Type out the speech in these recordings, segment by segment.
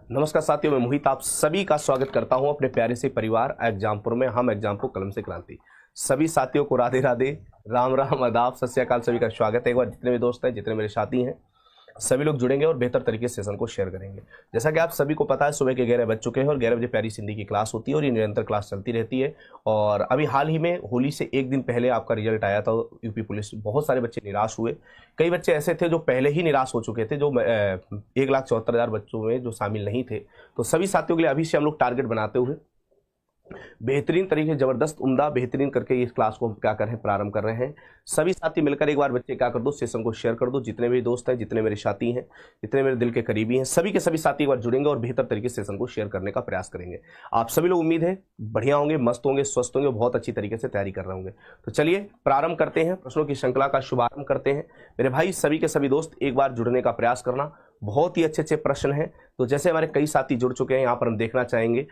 नमस्कार साथियों, मैं मोहित आप सभी का स्वागत करता हूं अपने प्यारे से परिवार एग्जामपुर में। हम एग्जामपुर कलम से क्रांति। सभी साथियों को राधे राधे, राम राम, आदाब, सत श्री अकाल। सभी का स्वागत है। एक बार जितने भी दोस्त हैं, जितने मेरे साथी हैं, सभी लोग जुड़ेंगे और बेहतर तरीके से सेशन को शेयर करेंगे। जैसा कि आप सभी को पता है, सुबह के 11 बज चुके हैं और 11 बजे प्यारी सिंधी की क्लास होती है और ये निरंतर क्लास चलती रहती है। और अभी हाल ही में होली से एक दिन पहले आपका रिजल्ट आया था यूपी पुलिस। बहुत सारे बच्चे निराश हुए। कई बच्चे ऐसे थे जो पहले ही निराश हो चुके थे, जो 1,74,000 बच्चों में जो शामिल नहीं थे। तो सभी साथियों के लिए अभी से हम लोग टारगेट बनाते हुए बेहतरीन तरीके, जबरदस्त, उम्दा, बेहतरीन करके इस क्लास को हम क्या कर रहे हैं, प्रारंभ कर रहे हैं। सभी साथी मिलकर एक बार बच्चे क्या कर दो, सेशन को शेयर कर दो। जितने भी दोस्त हैं, जितने मेरे साथी हैं, जितने मेरे दिल के करीबी हैं, सभी के सभी साथी एक बार जुड़ेंगे और बेहतर तरीके से सेशन को शेयर करने का प्रयास करेंगे। आप सभी लोग उम्मीद है बढ़िया होंगे, मस्त होंगे, स्वस्थ होंगे, बहुत अच्छी तरीके से तैयारी कर रहे होंगे। तो चलिए प्रारंभ करते हैं, प्रश्नों की श्रृंखला का शुभारंभ करते हैं। मेरे भाई सभी के सभी दोस्त एक बार जुड़ने का प्रयास करना। बहुत ही अच्छे अच्छे प्रश्न हैं। तो जैसे हमारे कई साथी जुड़ चुके हैं, यहाँ पर हम देखना चाहेंगे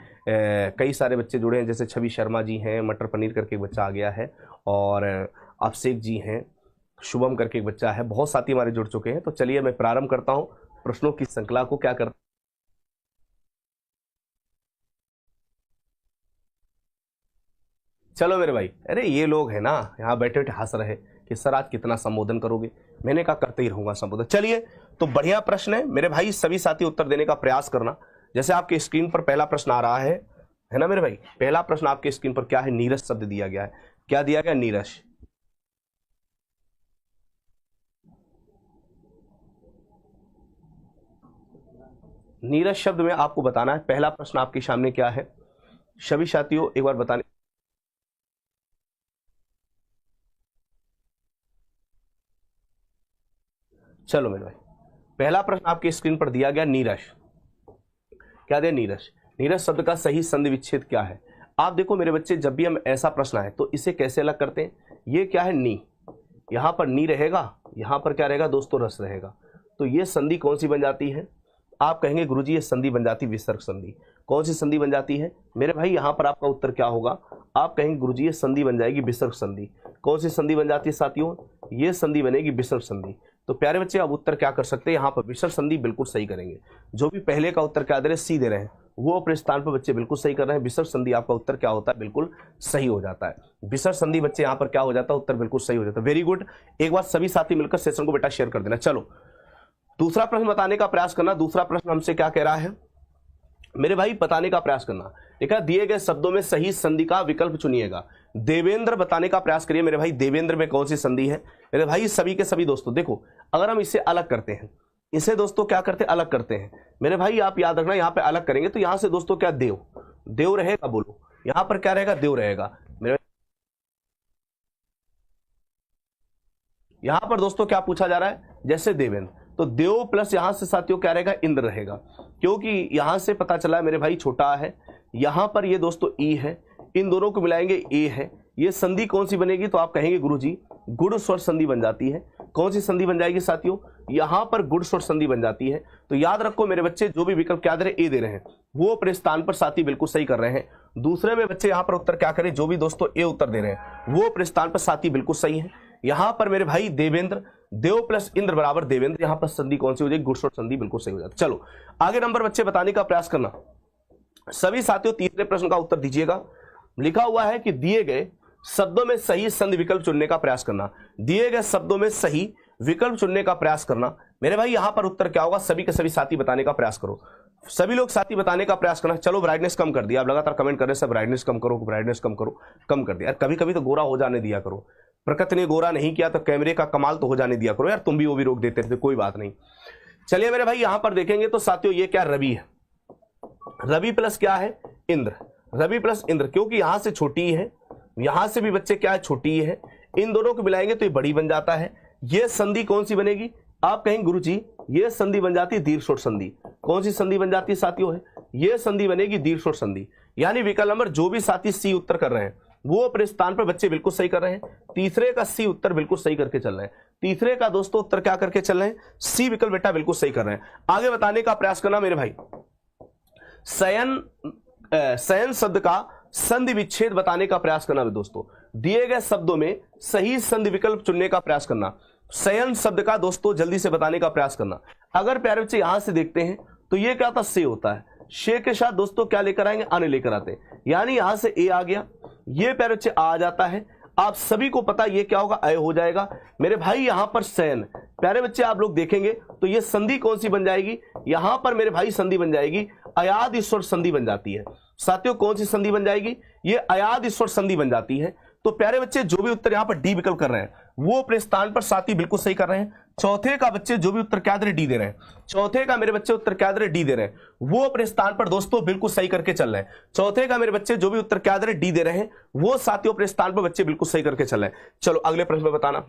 कई सारे बच्चे जुड़े हैं। जैसे छवि शर्मा जी हैं, मटर पनीर करके एक बच्चा आ गया है, और अभिषेक जी हैं, शुभम करके एक बच्चा है। बहुत साथी हमारे जुड़ चुके हैं। तो चलिए मैं प्रारंभ करता हूँ प्रश्नों की श्रृंखला को। क्या करता चलो मेरे भाई, अरे ये लोग हैं ना यहाँ बैठे बैठे हंस रहे कि सर आज कितना संबोधन करोगे। मैंने कहा करते ही रहूंगा संबोधन। चलिए, तो बढ़िया प्रश्न है मेरे भाई, सभी साथी उत्तर देने का प्रयास करना। जैसे आपके स्क्रीन पर पहला प्रश्न आ रहा है ना मेरे भाई। पहला प्रश्न आपके स्क्रीन पर क्या है, नीरस शब्द दिया गया है। क्या दिया गया, नीरस। नीरस शब्द में आपको बताना है। पहला प्रश्न आपके सामने क्या है, सभी साथियों एक बार बताने। चलो मेरे भाई, पहला प्रश्न आपके स्क्रीन पर दिया गया, नीरस। क्या दिया, नीरस। नीरस शब्द का सही संधि विच्छेद क्या है। आप देखो मेरे बच्चे, जब भी हम ऐसा प्रश्न आए तो इसे कैसे अलग करते हैं। ये क्या है, नी। यहां पर नी रहेगा, यहां पर क्या रहेगा दोस्तों, रस रहेगा। तो ये संधि कौन सी बन जाती है। आप कहेंगे गुरुजी ये संधि बन जाती विसर्ग संधि। कौन सी संधि बन जाती है मेरे भाई, यहां पर आपका उत्तर क्या होगा। आप कहेंगे गुरुजी ये संधि बन जाएगी विसर्ग संधि। कौन सी संधि बन जाती है साथियों, ये संधि बनेगी विसर्ग संधि। तो प्यारे बच्चे अब उत्तर क्या कर सकते हैं, यहाँ पर विसर्ग संधि बिल्कुल सही करेंगे। जो भी पहले का उत्तर क्या दे रहे, सी दे रहे हैं, वो अपने स्थान पर बच्चे बिल्कुल सही कर रहे हैं। विसर्ग संधि आपका उत्तर क्या होता है, बिल्कुल सही हो जाता है। विसर्ग संधि बच्चे यहाँ पर क्या हो जाता है, उत्तर बिल्कुल सही हो जाता है। Very good. एक बार सभी साथी मिलकर सेशन को बेटा शेयर कर देना। चलो दूसरा प्रश्न बताने का प्रयास करना। दूसरा प्रश्न हमसे क्या कह रहा है मेरे भाई, बताने का प्रयास करना। देखा, दिए गए शब्दों में सही संधि का विकल्प चुनिएगा। देवेंद्र बताने का प्रयास करिए मेरे भाई। देवेंद्र में कौन सी संधि है मेरे भाई। सभी के सभी दोस्तों देखो, अगर हम इसे अलग करते हैं, इसे दोस्तों क्या करते हैं, अलग करते हैं मेरे भाई। आप याद रखना, यहाँ पे अलग करेंगे तो यहां से दोस्तों क्या, देव, देव रहेगा। बोलो यहां पर क्या रहेगा, देव रहेगा मेरे। यहां पर दोस्तों क्या पूछा जा रहा है, जैसे देवेंद्र, तो देव प्लस यहां से साथियों क्या रहेगा, इंद्र रहेगा। क्योंकि यहां से पता चला मेरे भाई छोटा है, यहां पर ये दोस्तों ई है, इन दोनों को मिलाएंगे ए है। ये संधि कौन सी बनेगी, तो आप कहेंगे गुरुजी गुण स्वर संधि बन जाती है। कौन सी संधि बन जाएगी साथियों, यहां पर गुण स्वर संधि बन जाती है। तो याद रखो मेरे बच्चे, जो भी विकल्प क्या दे रहे, ए दे रहे हैं, वो अपने स्थान पर साथी बिल्कुल सही कर रहे हैं। दूसरे में बच्चे यहां पर उत्तर क्या करें, जो भी दोस्तों ए उत्तर दे रहे हैं वो अपने स्थान पर साथी बिल्कुल सही है। यहां पर मेरे भाई देवेंद्र, देव प्लस इंद्र बराबर देवेंद्र, यहां पर संधि कौन सी हो जाएगी, गुण स्वर संधि बिल्कुल सही हो जाती है। चलो आगे नंबर बच्चे बताने का प्रयास करना। सभी साथियों तीसरे प्रश्न का उत्तर दीजिएगा। लिखा हुआ है कि दिए गए शब्दों में सही संधि विकल्प चुनने का प्रयास करना। दिए गए शब्दों में सही विकल्प चुनने का प्रयास करना मेरे भाई। यहां पर उत्तर क्या होगा, सभी के सभी साथी बताने का प्रयास करो। सभी लोग साथी बताने का प्रयास करना। चलो ब्राइटनेस कम कर दिया, आप लगातार कमेंट कर रहे हैं सब, ब्राइटनेस कम करो, ब्राइटनेस कम करो, कम कर दिया। कभी कभी तो गोरा हो जाने दिया करो। प्रकृति ने गोरा नहीं किया तो कैमरे का कमाल तो हो जाने दिया करो यार। तुम भी वो भी रोक देते थे, कोई बात नहीं। चलिए मेरे भाई यहां पर देखेंगे तो साथियों ये क्या, रवि है। रवि प्लस क्या है, इंद्र। रवि प्लस इंद्र, क्योंकि यहां से छोटी है, यहां से भी बच्चे क्या है, छोटी है। इन दोनों को मिलाएंगे तो ये बड़ी बन जाता है। ये संधि कौन सी बनेगी, आप कहेंगे गुरुजी ये संधि बन जाती है दीर्घ शोर संधि। कौन सी संधि बन जाती है साथियों, है ये संधि बनेगी दीर्घ शोर संधि। यानी विकल्प नंबर जो भी साथी सी उत्तर कर रहे हैं वो अपने स्थान पर बच्चे बिल्कुल सही कर रहे हैं। तीसरे का सी उत्तर बिल्कुल सही करके चल रहे हैं। तीसरे का दोस्तों उत्तर क्या करके चल रहे हैं, सी विकल्प बेटा बिल्कुल सही कर रहे हैं। आगे बताने का प्रयास करना मेरे भाई। शयन शब्द का संधि विच्छेद बताने का प्रयास करना दोस्तों। दिए गए शब्दों में सही संधि विकल्प चुनने का प्रयास करना। शयन शब्द का दोस्तों जल्दी से बताने का प्रयास करना। अगर प्यारे बच्चे यहां से देखते हैं तो ये क्या होता है, से होता है। शे के साथ दोस्तों क्या लेकर आएंगे, आने लेकर आते हैं, यानी यहां से ए आ गया, ये प्यारे बच्चे आ जाता है। आप सभी को पता ये क्या होगा, अय हो जाएगा। मेरे भाई यहां पर सैन, प्यारे बच्चे आप लोग देखेंगे तो ये संधि कौन सी बन जाएगी, यहां पर मेरे भाई संधि बन जाएगी, अयाद ईश्वर संधि बन जाती है। साथियों कौन सी संधि बन जाएगी, ये अयाद ईश्वर संधि बन जाती है। तो प्यारे बच्चे जो भी उत्तर यहां पर डी विकल्प कर रहे हैं वो अपने स्थान पर साथी बिल्कुल सही कर रहे हैं। चौथे का बच्चे जो भी उत्तर क्या दे रहे, डी दे रहे हैं। चौथे का मेरे बच्चे उत्तर क्या दे रहे, डी दे रहे हैं, वो अपने स्थान पर दोस्तों बिल्कुल सही करके चल रहे हैं। चौथे का मेरे बच्चे जो भी उत्तर क्या दे रहे, डी दे रहे हैं, वो साथियों अपने स्थान पर बच्चे बिल्कुल सही करके चल रहे हैं। चलो अगले प्रश्न में बताना,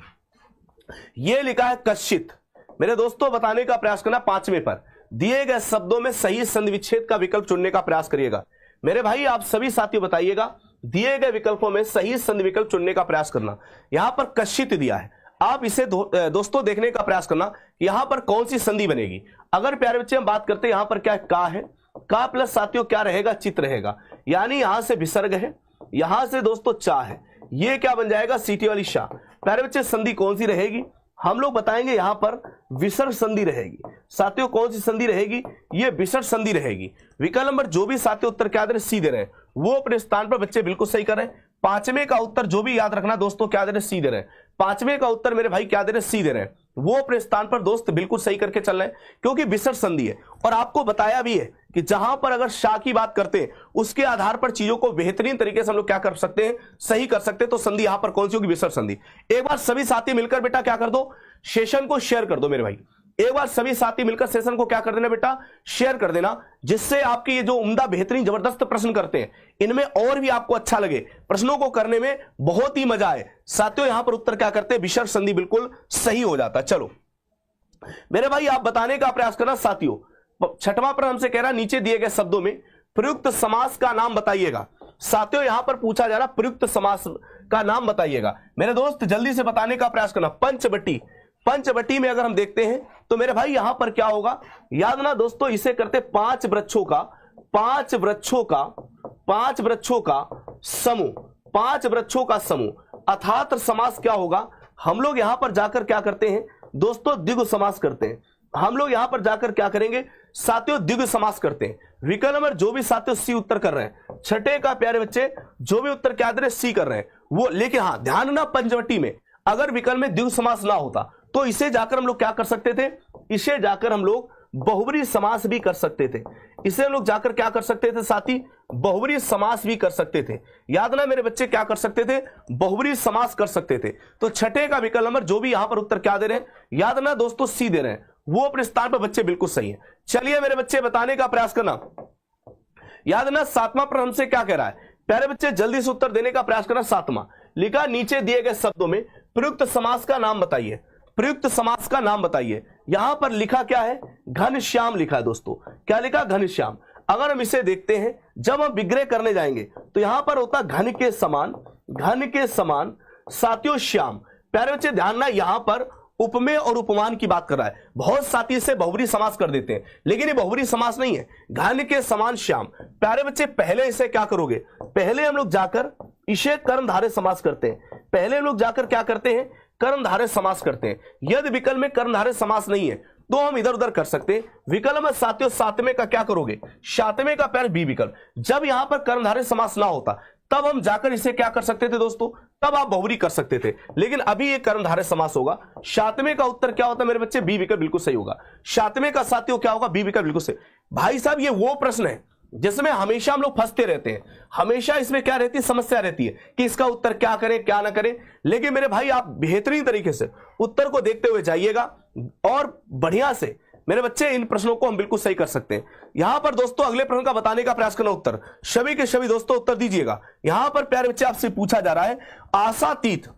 ये लिखा है कश्चित। मेरे दोस्तों बताने का प्रयास करना, पांचवें पर दिए गए शब्दों में सही संधि विच्छेद का विकल्प चुनने का प्रयास करिएगा। मेरे भाई आप सभी साथियों बताइएगा, दिए गए विकल्पों में सही संधि विकल्प चुनने का प्रयास करना। यहां पर कश्चित दिया है, आप इसे दोस्तों देखने का प्रयास करना, यहां पर कौन सी संधि बनेगी। अगर प्यारे बच्चे हम बात करते हैं यहां पर क्या का है, का प्लस साथियों क्या रहेगा, चित रहेगा, यानी यहां से विसर्ग है, यहां से दोस्तों चा है, ये क्या बन जाएगा, सीटी वाली शाह। प्यारे बच्चे संधि कौन सी रहेगी, हम लोग बताएंगे यहां पर विसर्ग संधि रहेगी। साथियों कौन सी संधि रहेगी, ये विसर्ग संधि रहेगी। विकल्प नंबर जो भी साथियों उत्तर क्या दे रहे, सी दे रहे हैं, वो अपने स्थान पर बच्चे बिल्कुल सही कर रहे हैं। पांचवें का उत्तर जो भी याद रखना दोस्तों क्या दे रहे, सी दे रहे हैं। पांचवें का उत्तर मेरे भाई क्या दे रहे, सी दे रहे हैं, वो अपने स्थान पर दोस्त बिल्कुल सही करके चल रहे हैं, क्योंकि विसर्ग संधि है। और आपको बताया भी है कि जहां पर अगर शाह की बात करते हैं उसके आधार पर चीजों को बेहतरीन तरीके से हम लोग क्या कर सकते हैं, सही कर सकते हैं। तो संधि यहां पर कौन सी होगी, विसर्ग संधि। एक बार सभी साथी मिलकर बेटा क्या कर दो, सेशन को शेयर कर दो मेरे भाई। एक बार सभी साथी मिलकर सेशन को क्या कर देना बेटा, शेयर कर देना, जिससे आपके ये जो उम्दा बेहतरीन जबरदस्त प्रश्न करते हैं इनमें और भी आपको अच्छा लगे, प्रश्नों को करने में बहुत ही मजा आए। साथियों यहां पर उत्तर क्या करते हैं, विसर्ग संधि बिल्कुल सही हो जाता है। चलो मेरे भाई आप बताने का प्रयास करना। साथियों छठवां प्रश्न हमसे कह रहा है, नीचे दिए गए शब्दों में प्रयुक्त समास का नाम बताइएगा। साथियों यहां पर पूछा जा रहा प्रयुक्त समास का नाम बताइएगा। मेरे दोस्त जल्दी से बताने का प्रयास करना। पंचवटी, पंचवटी में अगर हम देखते हैं तो मेरे भाई यहां पर क्या होगा, याद ना दोस्तों, इसे करते पांच वृक्षों का समूह, अर्थात समास क्या होगा। हम लोग यहां पर जाकर क्या करते हैं दोस्तों, द्विगु समास करते हैं। हम लोग यहां पर जाकर क्या करेंगे साथियों, द्विगु समास करते हैं। विकल्प नंबर जो भी साथियों सी उत्तर कर रहे हैं, छठे का प्यारे बच्चे जो भी उत्तर क्या दे रहे, सी कर रहे हैं वो। लेकिन हां ध्यान ना, पंचवटी में अगर विकल्प में द्विगु समास ना होता तो इसे जाकर हम लोग क्या कर सकते थे, इसे जाकर हम लोग बहुब्री समास भी कर सकते थे। इसे हम लोग जाकर क्या कर सकते थे साथी, बहुब्री समास भी कर सकते थे। याद ना मेरे बच्चे, क्या कर सकते थे, बहुब्री समास कर सकते थे। तो छठे का विकल्प नंबर जो भी यहां पर उत्तर क्या दे रहे हैं, याद ना दोस्तों, सी दे रहे हैं, वो अपने स्थान पर बच्चे बिल्कुल सही है। चलिए मेरे बच्चे बताने का प्रयास करना। याद ना सातवां प्रश्न हमसे क्या कह रहा है, प्यारे बच्चे जल्दी से उत्तर देने का प्रयास करना। सातवां लिखा, नीचे दिए गए शब्दों में प्रयुक्त समास का नाम बताइए। प्रयुक्त समास का नाम बताइए। यहां पर लिखा क्या है, घनश्याम लिखा है दोस्तों। क्या लिखा, घनश्याम। अगर हम इसे देखते हैं, जब हम विग्रह करने जाएंगे तो यहां पर होता घन के समान साथियों श्याम। प्यारे बच्चे ध्यान ना, यहां पर उपमेय और उपमान की बात कर रहा है। बहुत साथी इसे बहुब्री समास कर देते हैं, लेकिन ये बहुब्री समास नहीं है। घन के समान श्याम। प्यारे बच्चे पहले इसे क्या करोगे, पहले हम लोग जाकर इसे कर्मधारय समास करते हैं। पहले हम लोग जाकर क्या करते हैं, कर्मधारय समास करते हैं। यदि विकल्प में कर्मधारय समास नहीं है तो हम इधर उधर कर सकते हैं। विकल्प में साथियों सातवें का क्या करोगे, सातवें का प्यार बी विकल्प। जब यहां पर कर्मधारय समास ना होता तब हम जाकर इसे क्या कर सकते थे दोस्तों, तब आप बहुब्री कर सकते थे, लेकिन अभी ये कर्मधारय समास होगा। सातवें का उत्तर क्या होता है मेरे बच्चे, बी विकल्प बिल्कुल सही होगा। सातवें का साथियों क्या होगा, बी विकल्प बिल्कुल सही। भाई साहब ये वो प्रश्न है जिसमें हमेशा हम लोग फंसते रहते हैं। हमेशा इसमें क्या रहती है, समस्या रहती है कि इसका उत्तर क्या करें क्या ना करें। लेकिन मेरे भाई आप बेहतरीन तरीके से उत्तर को देखते हुए जाइएगा और बढ़िया से मेरे बच्चे इन प्रश्नों को हम बिल्कुल सही कर सकते हैं। यहां पर दोस्तों अगले प्रश्न का बताने का प्रयास करना। उत्तर सभी के सभी दोस्तों उत्तर दीजिएगा। यहां पर प्यारे बच्चे आपसे पूछा जा रहा है आशातीत,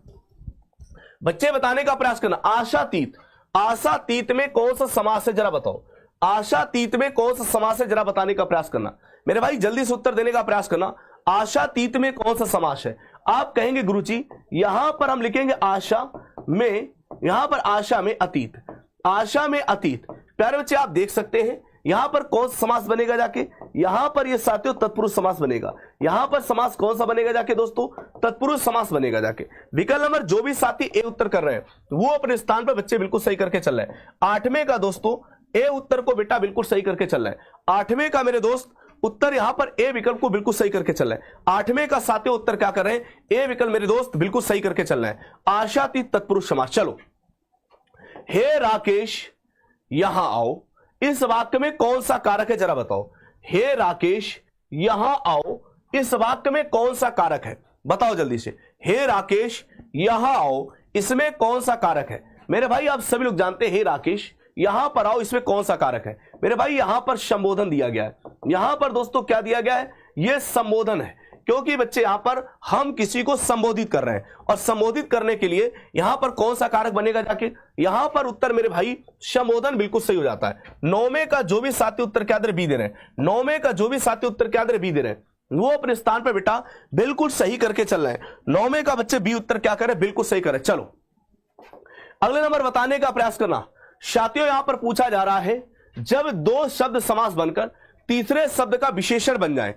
बच्चे बताने का प्रयास करना। आशातीत, आशातीत में कौन सा समास है जरा बताओ। आशातीत में कौन सा समास है जरा बताने का प्रयास करना। मेरे भाई जल्दी से उत्तर देने का प्रयास करना। आशातीत में कौन सा समास है। आप कहेंगे गुरुजी यहां पर हम लिखेंगे आशा में, यहां पर आशा में अतीत, आशा में अतीत। प्यारे बच्चे आप देख सकते हैं यहां पर कौन सा समास बनेगा जाके, यहां पर ये साथियों तत्पुरुष समास बनेगा। यहां पर समास कौन सा बनेगा जाके दोस्तों, तत्पुरुष समास बनेगा जाके। विकल्प नंबर जो भी साथी ए उत्तर कर रहे हैं वो अपने स्थान पर बच्चे बिल्कुल सही करके चल रहे हैं। आठवें का दोस्तों ए उत्तर को बेटा बिल्कुल सही करके चल रहा है। आठवें का मेरे दोस्त उत्तर यहां पर ए विकल्प को बिल्कुल सही करके चल रहा है। आठवें का सातवें उत्तर क्या कर रहे हैं, ए विकल्प मेरे दोस्त बिल्कुल सही करके चल रहा है। आशातीत तत्पुरुष समास। चलो, हे राकेश यहां आओ, इस वाक्य में कौन सा कारक है जरा बताओ। हे राकेश यहां आओ, इस वाक्य में कौन सा कारक है, बताओ जल्दी से। हे राकेश यहां आओ, इसमें कौन सा कारक है। मेरे भाई आप सभी लोग जानते हैं, हे राकेश यहां पर आओ, इसमें कौन सा कारक है। मेरे भाई यहां पर संबोधन दिया गया है। यहां पर दोस्तों क्या दिया गया है, यह संबोधन है, क्योंकि बच्चे यहां पर हम किसी को संबोधित कर रहे हैं, और संबोधित करने के लिए यहां पर कौन सा कारक बनेगा जाके, यहां पर उत्तर मेरे भाई संबोधन बिल्कुल सही हो जाता है। नौवें का जो भी साथी उत्तर क्या दे रहे, बी दे रहे हैं। नौवें का जो भी साथी उत्तर क्या दे रहे, बी दे रहे हैं, वो अपने स्थान पर बेटा बिल्कुल सही करके चल रहे हैं। नौवें का बच्चे बी उत्तर क्या करे, बिल्कुल सही करे। चलो अगले नंबर बताने का प्रयास करना। साथियों यहां पर पूछा जा रहा है, जब दो शब्द समास बनकर तीसरे शब्द का विशेषण बन जाए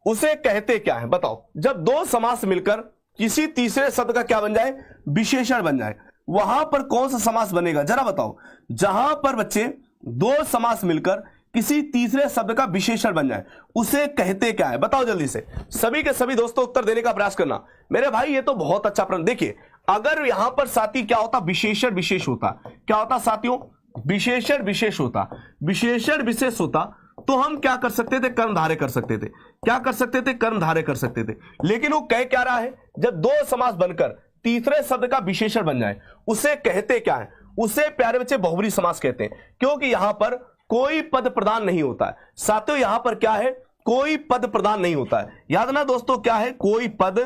उसे कहते क्या है, बताओ। जब दो समास मिलकर किसी तीसरे शब्द का क्या बन जाए, विशेषण बन जाए, वहां पर कौन सा समास बनेगा जरा बताओ। जहां पर बच्चे दो समास मिलकर किसी तीसरे शब्द का विशेषण बन जाए उसे कहते क्या है, बताओ जल्दी से। सभी के सभी दोस्तों उत्तर देने का प्रयास करना। मेरे भाई ये तो बहुत अच्छा प्रश्न। देखिए अगर यहां पर साथी क्या होता, विशेषण विशेष होता, क्या होता साथियों, विशेषण विशेष होता, विशेषण विशेष होता तो हम क्या कर सकते थे, कर्मधारय कर सकते थे। क्या कर सकते थे, कर्मधारय कर सकते थे। लेकिन वो कह क्या रहा है, जब दो समास बनकर तीसरे शब्द का विशेषण बन जाए उसे कहते क्या है, उसे प्यारे बच्चे बहुब्रीहि समास कहते हैं, क्योंकि यहां पर कोई पद प्रदान नहीं होता है। साथियों यहां पर क्या है, कोई पद प्रदान नहीं होता है। याद ना दोस्तों, क्या है, कोई पद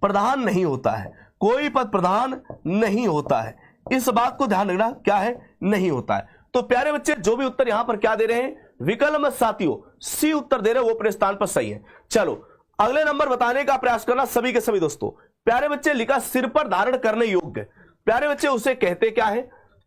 प्रधान नहीं होता है, कोई पद प्रधान नहीं होता है। इस बात को ध्यान रखना, क्या है, नहीं होता है। तो प्यारे बच्चे जो भी उत्तर यहां पर क्या दे रहे हैं, विकल्प साथियों सी उत्तर दे रहे हैं, वो अपने स्थान पर सही है। चलो अगले नंबर बताने का प्रयास करना सभी के सभी दोस्तों। प्यारे बच्चे लिखा सिर पर धारण करने योग्य, प्यारे बच्चे उसे कहते क्या है।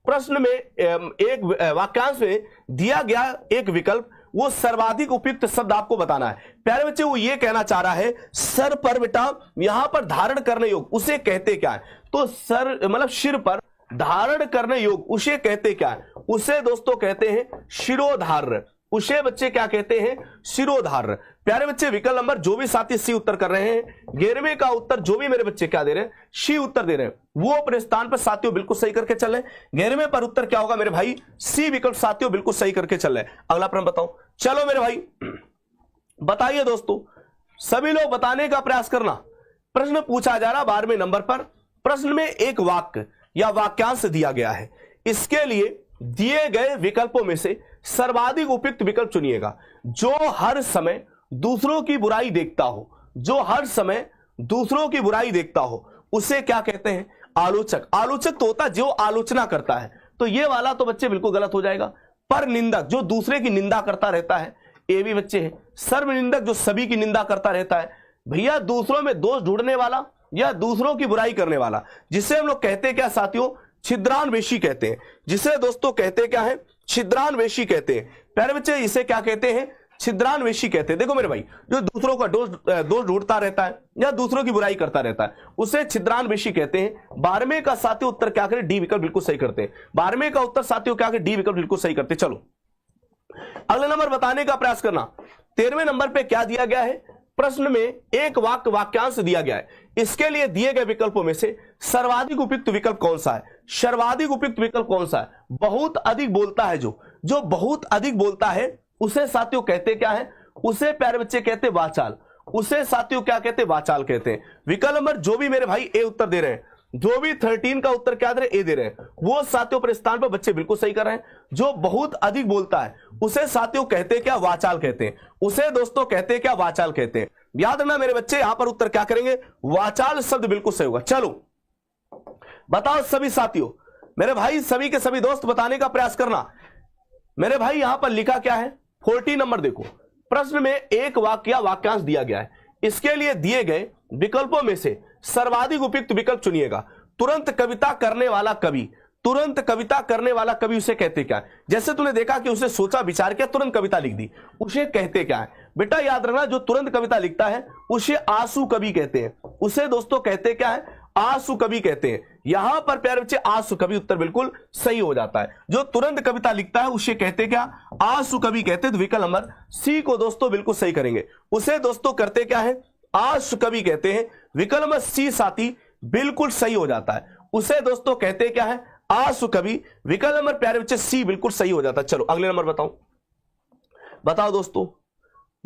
प्रश्न में एक वाक्यांश में दिया गया एक विकल्प, वो सर्वाधिक उपयुक्त शब्द आपको बताना है। प्यारे बच्चे वो ये कहना चाह रहा है, सर पर बेटा यहां पर धारण करने योग्य उसे कहते क्या है। तो सर मतलब सिर पर धारण करने योग्य उसे कहते क्या है, उसे दोस्तों कहते हैं शिरोधार्य। उसे बच्चे क्या कहते हैं, शिरोधार्य। प्यारे बच्चे विकल्प नंबर जो भी साथी सी उत्तर कर रहे हैं, 11वें का उत्तर जो भी मेरे बच्चे क्या दे रहे हैं, सी उत्तर दे रहे हैं, वो अपने स्थान पर साथियों बिल्कुल सही करके चल रहे हैं। 11वें पर उत्तर क्या होगा मेरे भाई, सी विकल्प साथियों बिल्कुल सही करके चल रहे हैं। अगला प्रश्न बताओ। चलो मेरे भाई बताइए दोस्तों, सभी लोग बताने का प्रयास करना। प्रश्न पूछा जा रहा 12वें नंबर पर। प्रश्न में एक वाक्य या वाक्यांश दिया गया है, इसके लिए दिए गए विकल्पों में से सर्वाधिक उपयुक्त विकल्प चुनिएगा। जो हर समय दूसरों की बुराई देखता हो, जो हर समय दूसरों की बुराई देखता हो उसे क्या कहते हैं, आलोचक। आलोचक तो होता है जो आलोचना करता है, तो ये वाला तो बच्चे बिल्कुल गलत हो जाएगा। पर निंदक जो दूसरे की निंदा करता रहता है, ये भी बच्चे हैं। सर्वनिंदक जो सभी की निंदा करता रहता है। भैया दूसरों में दोष ढूंढने वाला या दूसरों की बुराई करने वाला, जिसे हम लोग कहते क्या साथियों, छिद्रान्वेषी कहते हैं। जिसे दोस्तों कहते क्या है, छिद्रान्वेषी कहते हैं। प्यारे बच्चे इसे क्या कहते हैं, छिद्रान्वेषी कहते हैं। देखो मेरे भाई जो दूसरों का दोष ढूंढता रहता है या दूसरों की बुराई करता रहता है उसे छिद्रान्वेषी कहते हैं। 12वें का साथियों उत्तर क्या करें, डी विकल्प बिल्कुल सही करते हैं। 12वें का उत्तर साथियों क्या करें, डी विकल्प बिल्कुल सही करते हैं। चलो अगले नंबर बताने का प्रयास करना। 13वें नंबर पे क्या दिया गया है, प्रश्न में एक वाक्यांश दिया गया है, इसके लिए दिए गए विकल्पों में से सर्वाधिक उपयुक्त विकल्प कौन सा है। सर्वाधिक उपयुक्त विकल्प कौन सा है, बहुत अधिक बोलता है। जो बहुत अधिक बोलता है उसे साथियों कहते क्या है, उसे प्यारे बच्चे कहते वाचाल। उसे साथियों क्या कहते, वाचाल कहते हैं। विकल्प नंबर जो भी मेरे भाई ए उत्तर दे रहे हैं, जो भी 13 का उत्तर क्या दे रहे, ए दे रहे हैं, वो साथियों पर स्थान पर बच्चे बिल्कुल सही कर रहे हैं। जो बहुत अधिक बोलता है उसे साथियों कहते क्या, वाचाल कहते हैं। उसे दोस्तों कहते क्या, वाचाल कहते हैं। याद रखना मेरे बच्चे यहां पर उत्तर क्या करेंगे, वाचाल शब्द बिल्कुल सही होगा। चलो बताओ सभी साथियों, मेरे भाई सभी के सभी दोस्त बताने का प्रयास करना। मेरे भाई यहां पर लिखा क्या है, 14 नंबर देखो। प्रश्न में एक वाक्य या वाक्यांश दिया गया है, इसके लिए दिए गए विकल्पों में से सर्वाधिक उपयुक्त विकल्प चुनिएगा। तुरंत कविता करने वाला कवि, तुरंत कविता करने वाला कवि उसे कहते क्या है। जैसे तूने देखा कि उसे सोचा विचार किया, तुरंत कविता लिख दी, उसे कहते क्या है। बेटा याद रखना जो तुरंत कविता लिखता है उसे आंसू कवि कहते हैं। उसे दोस्तों कहते क्या है, आंसू कवि कहते हैं। यहां पर प्यारे बच्चे आंसू कवि उत्तर बिल्कुल सही हो जाता है। जो तुरंत कविता लिखता है उसे कहते क्या, आंसू कवि कहते हैं। तो विकल्प नंबर सी को दोस्तों बिल्कुल सही करेंगे। उसे दोस्तों करते क्या है, आंसू कवि कहते हैं। विकल्प नंबर सी साथी बिल्कुल सही हो जाता है। उसे दोस्तों कहते क्या है, आंसू कवि। विकल्प नंबर प्यारे बच्चे सी बिल्कुल सही हो जाता है। चलो अगले नंबर बताओ दोस्तों,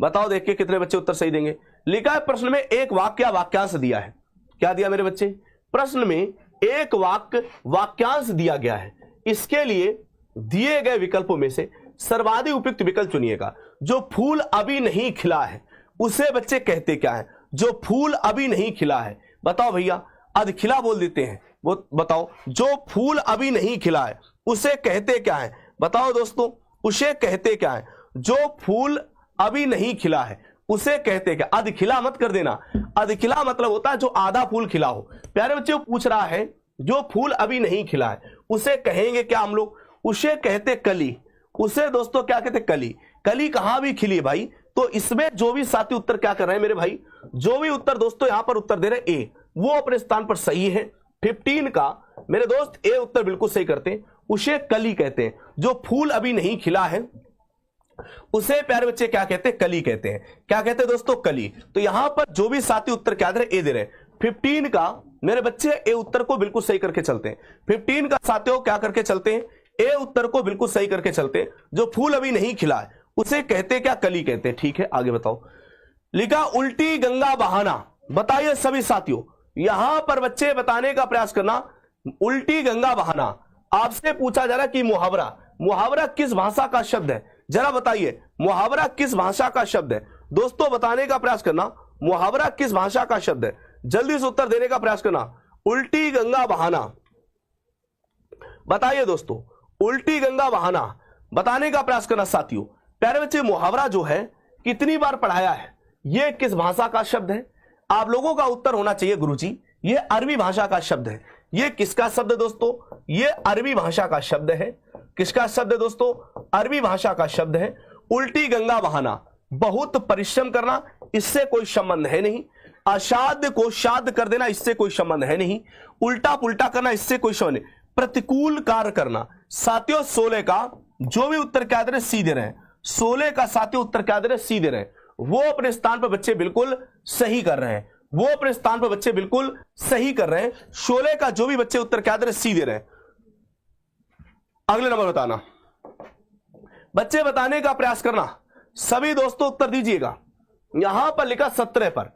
बताओ देखिए कितने बच्चे उत्तर सही देंगे। लिखा है प्रश्न में एक वाक्य या वाक्यांश दिया है। क्या दिया मेरे बच्चे, प्रश्न में एक वाक्य वाक्यांश दिया गया है। इसके लिए दिए गए विकल्पों में से सर्वाधिक उपयुक्त विकल्प चुनिएगा। जो फूल अभी नहीं खिला है उसे बच्चे कहते क्या है, जो फूल अभी नहीं खिला है। बताओ भैया, अधखिला बोल देते हैं वो, बताओ जो फूल अभी नहीं खिला है उसे कहते क्या है। बताओ दोस्तों उसे कहते क्या है, जो फूल अभी नहीं खिला है उसे कहते क्या। अधखिला मत कर देना, अधखिला मतलब होता है जो आधा फूल खिला हो। प्यारे बच्चे वो पूछ रहा है जो फूल अभी नहीं खिला है उसे कहेंगे क्या हम लोग, उसे कहते कली। उसे दोस्तों क्या कहते, कली। कली कहां भी खिली है भाई। तो इसमें जो भी साथी उत्तर क्या कर रहे हैं मेरे भाई, जो भी उत्तर दोस्तों यहां पर उत्तर दे रहे हैं ए, वो अपने स्थान पर सही है। 15 का मेरे दोस्त ए उत्तर बिल्कुल सही करते हैं। उसे कली कहते हैं। जो फूल अभी नहीं खिला है उसे प्यारे बच्चे क्या कहते हैं, कली कहते हैं। क्या कहते हैं दोस्तों, कली। तो यहां पर जो भी साथी उत्तर क्या दे रहे, ए दे रहे। 15 का मेरे बच्चे ए उत्तर को बिल्कुल सही करके चलते हैं। 15 का साथियों क्या करके चलते हैं, ए उत्तर को बिल्कुल सही करके चलते हैं। जो फूल अभी नहीं खिला है उसे कहते क्या, कली कहते हैं। ठीक है आगे बताओ। लिखा उल्टी गंगा बहाना। बताइए सभी साथियों, यहां पर बच्चे बताने का प्रयास करना, उल्टी गंगा बहाना। आपसे पूछा जा रहा है कि मुहावरा किस भाषा का शब्द है। जरा बताइए मुहावरा किस भाषा का शब्द है। दोस्तों बताने का प्रयास करना, मुहावरा किस भाषा का शब्द है। जल्दी से उत्तर देने का प्रयास करना। उल्टी गंगा बहाना, बताइए दोस्तों, उल्टी गंगा बहाना बताने का प्रयास करना साथियों। प्यारे बच्चे मुहावरा जो है कितनी बार पढ़ाया है, यह किस भाषा का शब्द है। आप लोगों का उत्तर होना चाहिए गुरुजी ये अरबी भाषा का शब्द है। ये किसका शब्द है दोस्तों, ये अरबी भाषा का शब्द है। किसका शब्द है दोस्तों, अरबी भाषा का शब्द है। उल्टी गंगा बहाना, बहुत परिश्रम करना, इससे कोई संबंध है नहीं। असाध्य को साध्य कर देना, इससे कोई संबंध है नहीं। उल्टा पुल्टा करना, इससे कोई संबंध नहीं। प्रतिकूल कार्य करना। साथियों 16 का जो भी उत्तर क्या दे रहे, सी दे रहे हैं। 16 का साथियों उत्तर क्या दे रहे, सी दे रहे हैं। वो अपने स्थान पर बच्चे बिल्कुल सही कर रहे हैं। वो अपने स्थान पर बच्चे बिल्कुल सही कर रहे हैं। 16 का जो भी बच्चे उत्तर क्या दे रहे, सी दे रहे हैं। अगले नंबर बताना, बच्चे बताने का प्रयास करना। सभी दोस्तों उत्तर दीजिएगा। यहां पर लिखा 17 पर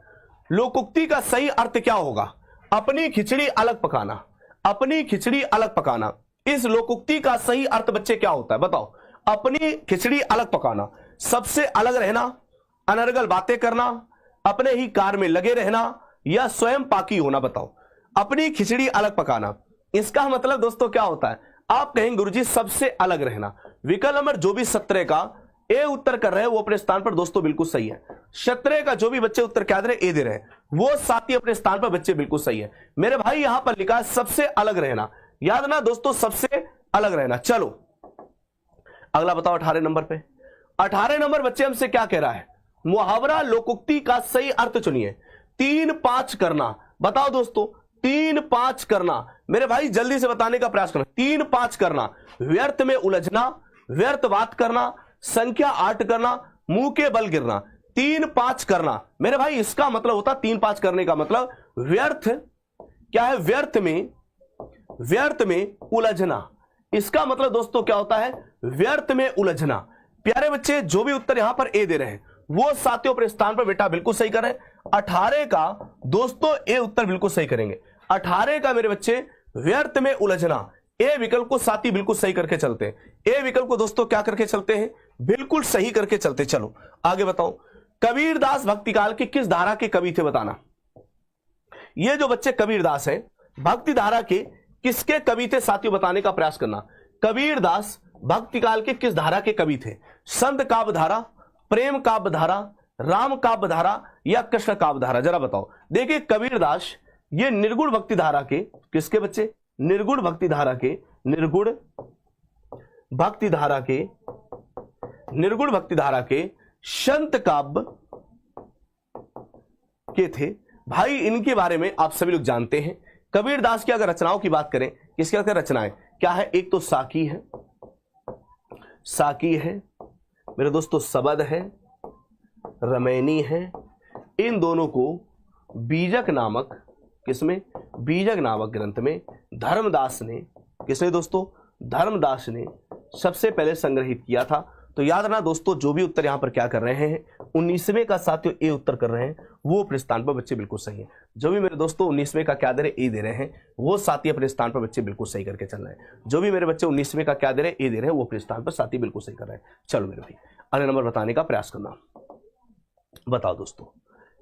लोकोक्ति का सही अर्थ क्या होगा। अपनी खिचड़ी अलग पकाना, अपनी खिचड़ी अलग पकाना। इस लोकोक्ति का सही अर्थ बच्चे क्या होता है बताओ। अपनी खिचड़ी अलग पकाना, सबसे अलग रहना, अनर्गल बातें करना, अपने ही कार्य में लगे रहना, या स्वयं पाकी होना। बताओ अपनी खिचड़ी अलग पकाना, इसका मतलब दोस्तों क्या होता है। आप कहेंगे गुरुजी सबसे अलग रहना। विकल्प नंबर जो भी 17 का ए उत्तर कर रहे हैं वो अपने स्थान पर दोस्तों बिल्कुल सही है। 17 का जो भी बच्चे उत्तर क्या दे रहे हैं, ए दे रहे हैं, वो साथी अपने स्थान पर बच्चे बिल्कुल सही है। मेरे भाई यहां पर लिखा है सबसे अलग रहना, याद ना दोस्तों, सबसे अलग रहना। चलो अगला बताओ 18 नंबर पे। 18 नंबर बच्चे हमसे क्या कह रहा है, मुहावरा लोकोक्ति का सही अर्थ चुनिए। 3-5 करना। बताओ दोस्तों 3-5 करना। मेरे भाई जल्दी से बताने का प्रयास करना। 3-5 करना, व्यर्थ में उलझना, व्यर्थ बात करना, संख्या 8 करना, मुंह के बल गिरना। 3-5 करना मेरे भाई इसका मतलब होता 3-5 करने का मतलब व्यर्थ क्या है, व्यर्थ में उलझना। इसका मतलब दोस्तों क्या होता है, व्यर्थ में उलझना। प्यारे बच्चे जो भी उत्तर यहां पर ए दे रहे हैं वो साथियों अपने स्थान पर बेटा बिल्कुल सही कर रहे हैं। 18 का दोस्तों ए उत्तर बिल्कुल सही करेंगे। 18 का मेरे बच्चे व्यर्थ में उलझना, ए विकल्प को साथी बिल्कुल सही करके चलते हैं। ए विकल्प को दोस्तों क्या करके चलते हैं, बिल्कुल सही करके चलते। चलो आगे बताओ। कबीरदास भक्तिकाल की किस धारा के कवि थे बताना। ये जो बच्चे कबीरदास हैं भक्ति धारा के किसके कवि थे साथियों, बताने का प्रयास करना। कबीरदास भक्तिकाल के किस धारा के कवि थे। संत काव्य धारा, प्रेम काव्य धारा, राम काव्य धारा, या कृष्ण काव्य धारा। जरा बताओ। देखिए कबीरदास ये निर्गुण भक्ति धारा के किसके बच्चे, निर्गुण भक्ति धारा के, निर्गुण भक्ति धारा के संत काव्य के थे। भाई इनके बारे में आप सभी लोग जानते हैं। कबीरदास की अगर रचनाओं की बात करें, किसकी बात करें रचनाएं, क्या है, एक तो साकी है, साकी है मेरे दोस्तों, सबद है, रमैनी है। इन दोनों को बीजक नामक, किसमें, बीजक नामक ग्रंथ में धर्मदास ने, किसने दोस्तों, धर्मदास ने सबसे पहले संग्रहित किया था। तो याद रखना दोस्तों, जो भी उत्तर यहां पर क्या कर रहे हैं, 19वें का साथियों ए उत्तर कर रहे हैं, वो अपने स्थान पर बच्चे बिल्कुल सही है। जो भी मेरे दोस्तों 19वें का क्या दे रहे, ए दे रहे हैं, वो साथी अपने स्थान पर बच्चे बिल्कुल सही करके चल रहे हैं। जो भी मेरे बच्चे 19वें का क्या दे रहे हैं, ए दे रहे हैं, वो अपने स्थान पर साथी बिल्कुल सही कर रहे हैं। चलो मेरे भाई अगले नंबर बताने का प्रयास करना। बताओ दोस्तों,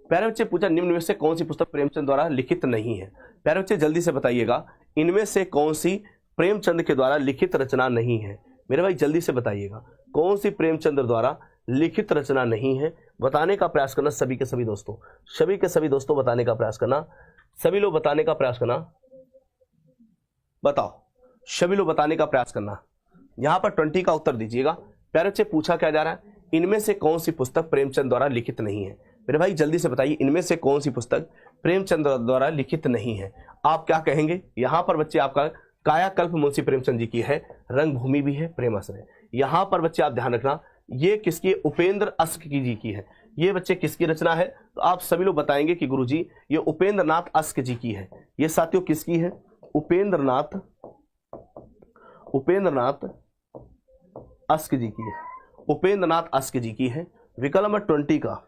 प्यारे बच्चे पूछा निम्न में से कौन सी पुस्तक प्रेमचंद द्वारा लिखित नहीं है। प्यारे बच्चे जल्दी से बताइएगा, इनमें से कौन सी प्रेमचंद के द्वारा लिखित रचना नहीं है। मेरे भाई जल्दी से बताइएगा, कौन सी प्रेमचंद द्वारा लिखित रचना नहीं है, बताने का प्रयास करना सभी के सभी दोस्तों, सभी के सभी दोस्तों बताने का प्रयास करना, सभी लोग बताने का प्रयास करना। बताओ, सभी लोग बताने का प्रयास करना। यहां पर 20 का उत्तर दीजिएगा। प्यारे बच्चे पूछा क्या जा रहा है, इनमें से कौन सी पुस्तक प्रेमचंद द्वारा लिखित नहीं है। मेरे भाई जल्दी से बताइए, इनमें से कौन सी पुस्तक प्रेमचंद द्वारा लिखित नहीं है। आप क्या कहेंगे, यहां पर बच्चे आपका कायाकल्प मुंशी प्रेमचंद जी की है, रंगभूमि भी है, प्रेम आश्रय। यहां पर बच्चे आप ध्यान रखना, ये किसकी, उपेंद्र अस्क जी की है। ये बच्चे किसकी रचना है, तो आप सभी लोग बताएंगे कि गुरुजी ये उपेंद्र नाथ अस्क जी की है। ये साथियों किसकी है, उपेंद्र नाथ अस्क जी की है, उपेंद्र नाथ अस्क जी की है। विकल्प नंबर 20 का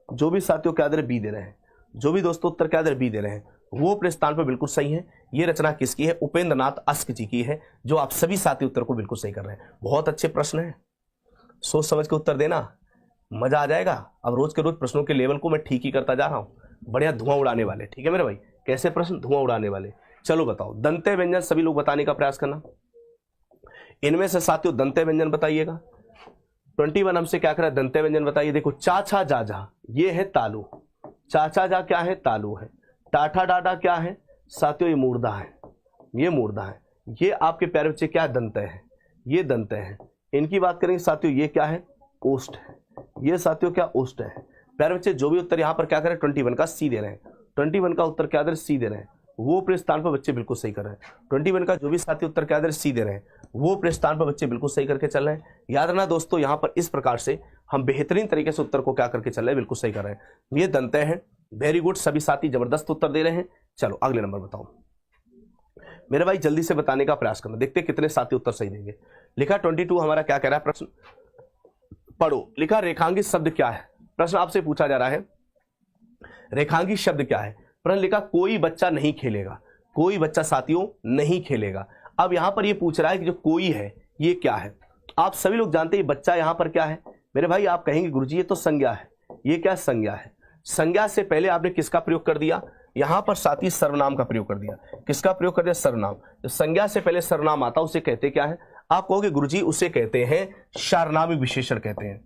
जो भी साथियों क्या दे रहे, बी दे रहे हैं, जो भी दोस्तों उत्तर क्या दे रहे, बी दे रहे हैं, वो अपने स्थान पर बिल्कुल सही है। ये रचना किसकी है, उपेंद्र नाथ अस्क जी की है, जो आप सभी साथी उत्तर को बिल्कुल सही कर रहे हैं। बहुत अच्छे प्रश्न है, सोच समझ के उत्तर देना, मजा आ जाएगा। अब रोज के रोज प्रश्नों के लेवल को मैं ठीक ही करता जा रहा हूं, बढ़िया धुआं उड़ाने वाले, ठीक है मेरे भाई। कैसे प्रश्न, धुआं उड़ाने वाले। चलो बताओ, दंते व्यंजन सभी लोग बताने का प्रयास करना। इनमें से साथियों दंते व्यंजन बताइएगा। 21 हमसे क्या कर रहा है, दंते व्यंजन बताइए। देखो, चाचा जाजा ये है तालु, चाचा जा क्या है, तालु है। टाठा डाडा क्या है साथियों, ये मूर्धा है, ये मूर्धा है। ये आपके प्यारे बच्चे क्या दंत है, ये दंत है। इनकी बात करेंगे साथियों, ये क्या है, ओष्ठ है। ये साथियों क्या, ओष्ठ है। प्यारे बच्चे जो भी उत्तर यहां पर क्या करें, 21 का सी दे रहे हैं, 21 का उत्तर क्या दे रहे, सी दे रहे हैं, वो अपने स्थान पर बच्चे बिल्कुल सही कर रहे हैं। 21 का जो भी साथी उत्तर क्या दे रहे, सी दे रहे हैं, वो अपने स्थान पर बच्चे बिल्कुल सही करके चल रहे हैं। याद रखना दोस्तों, यहां पर इस प्रकार से हम बेहतरीन तरीके से उत्तर को क्या करके चल रहे हैं, बिल्कुल सही कर रहे हैं। ये दंत है, वेरी गुड, सभी साथी जबरदस्त उत्तर दे रहे हैं। चलो अगले नंबर बताओ मेरे भाई, जल्दी से बताने का प्रयास करना, देखते कितने साथी उत्तर सही देंगे। लिखा 22 हमारा क्या कह रहा है प्रश्न, पढ़ो। लिखा रेखांकित शब्द क्या है, प्रश्न आपसे पूछा जा रहा है रेखांकित शब्द क्या है। प्रश्न लिखा कोई बच्चा नहीं खेलेगा, कोई बच्चा साथियों नहीं खेलेगा। अब यहां पर ये पूछ रहा है कि जो कोई है ये क्या है। आप सभी लोग जानते हैं बच्चा यहां पर क्या है मेरे भाई, आप कहेंगे गुरुजी ये तो संज्ञा है। ये क्या संज्ञा है, संज्ञा से पहले आपने किसका प्रयोग कर दिया, यहां पर साथी सर्वनाम का प्रयोग कर दिया। किसका प्रयोग कर दिया, सर्वनाम। जो संज्ञा से पहले सर्वनाम आता उसे कहते क्या है, आप कहोगे गुरुजी उसे कहते हैं सारनामी विशेषण कहते हैं।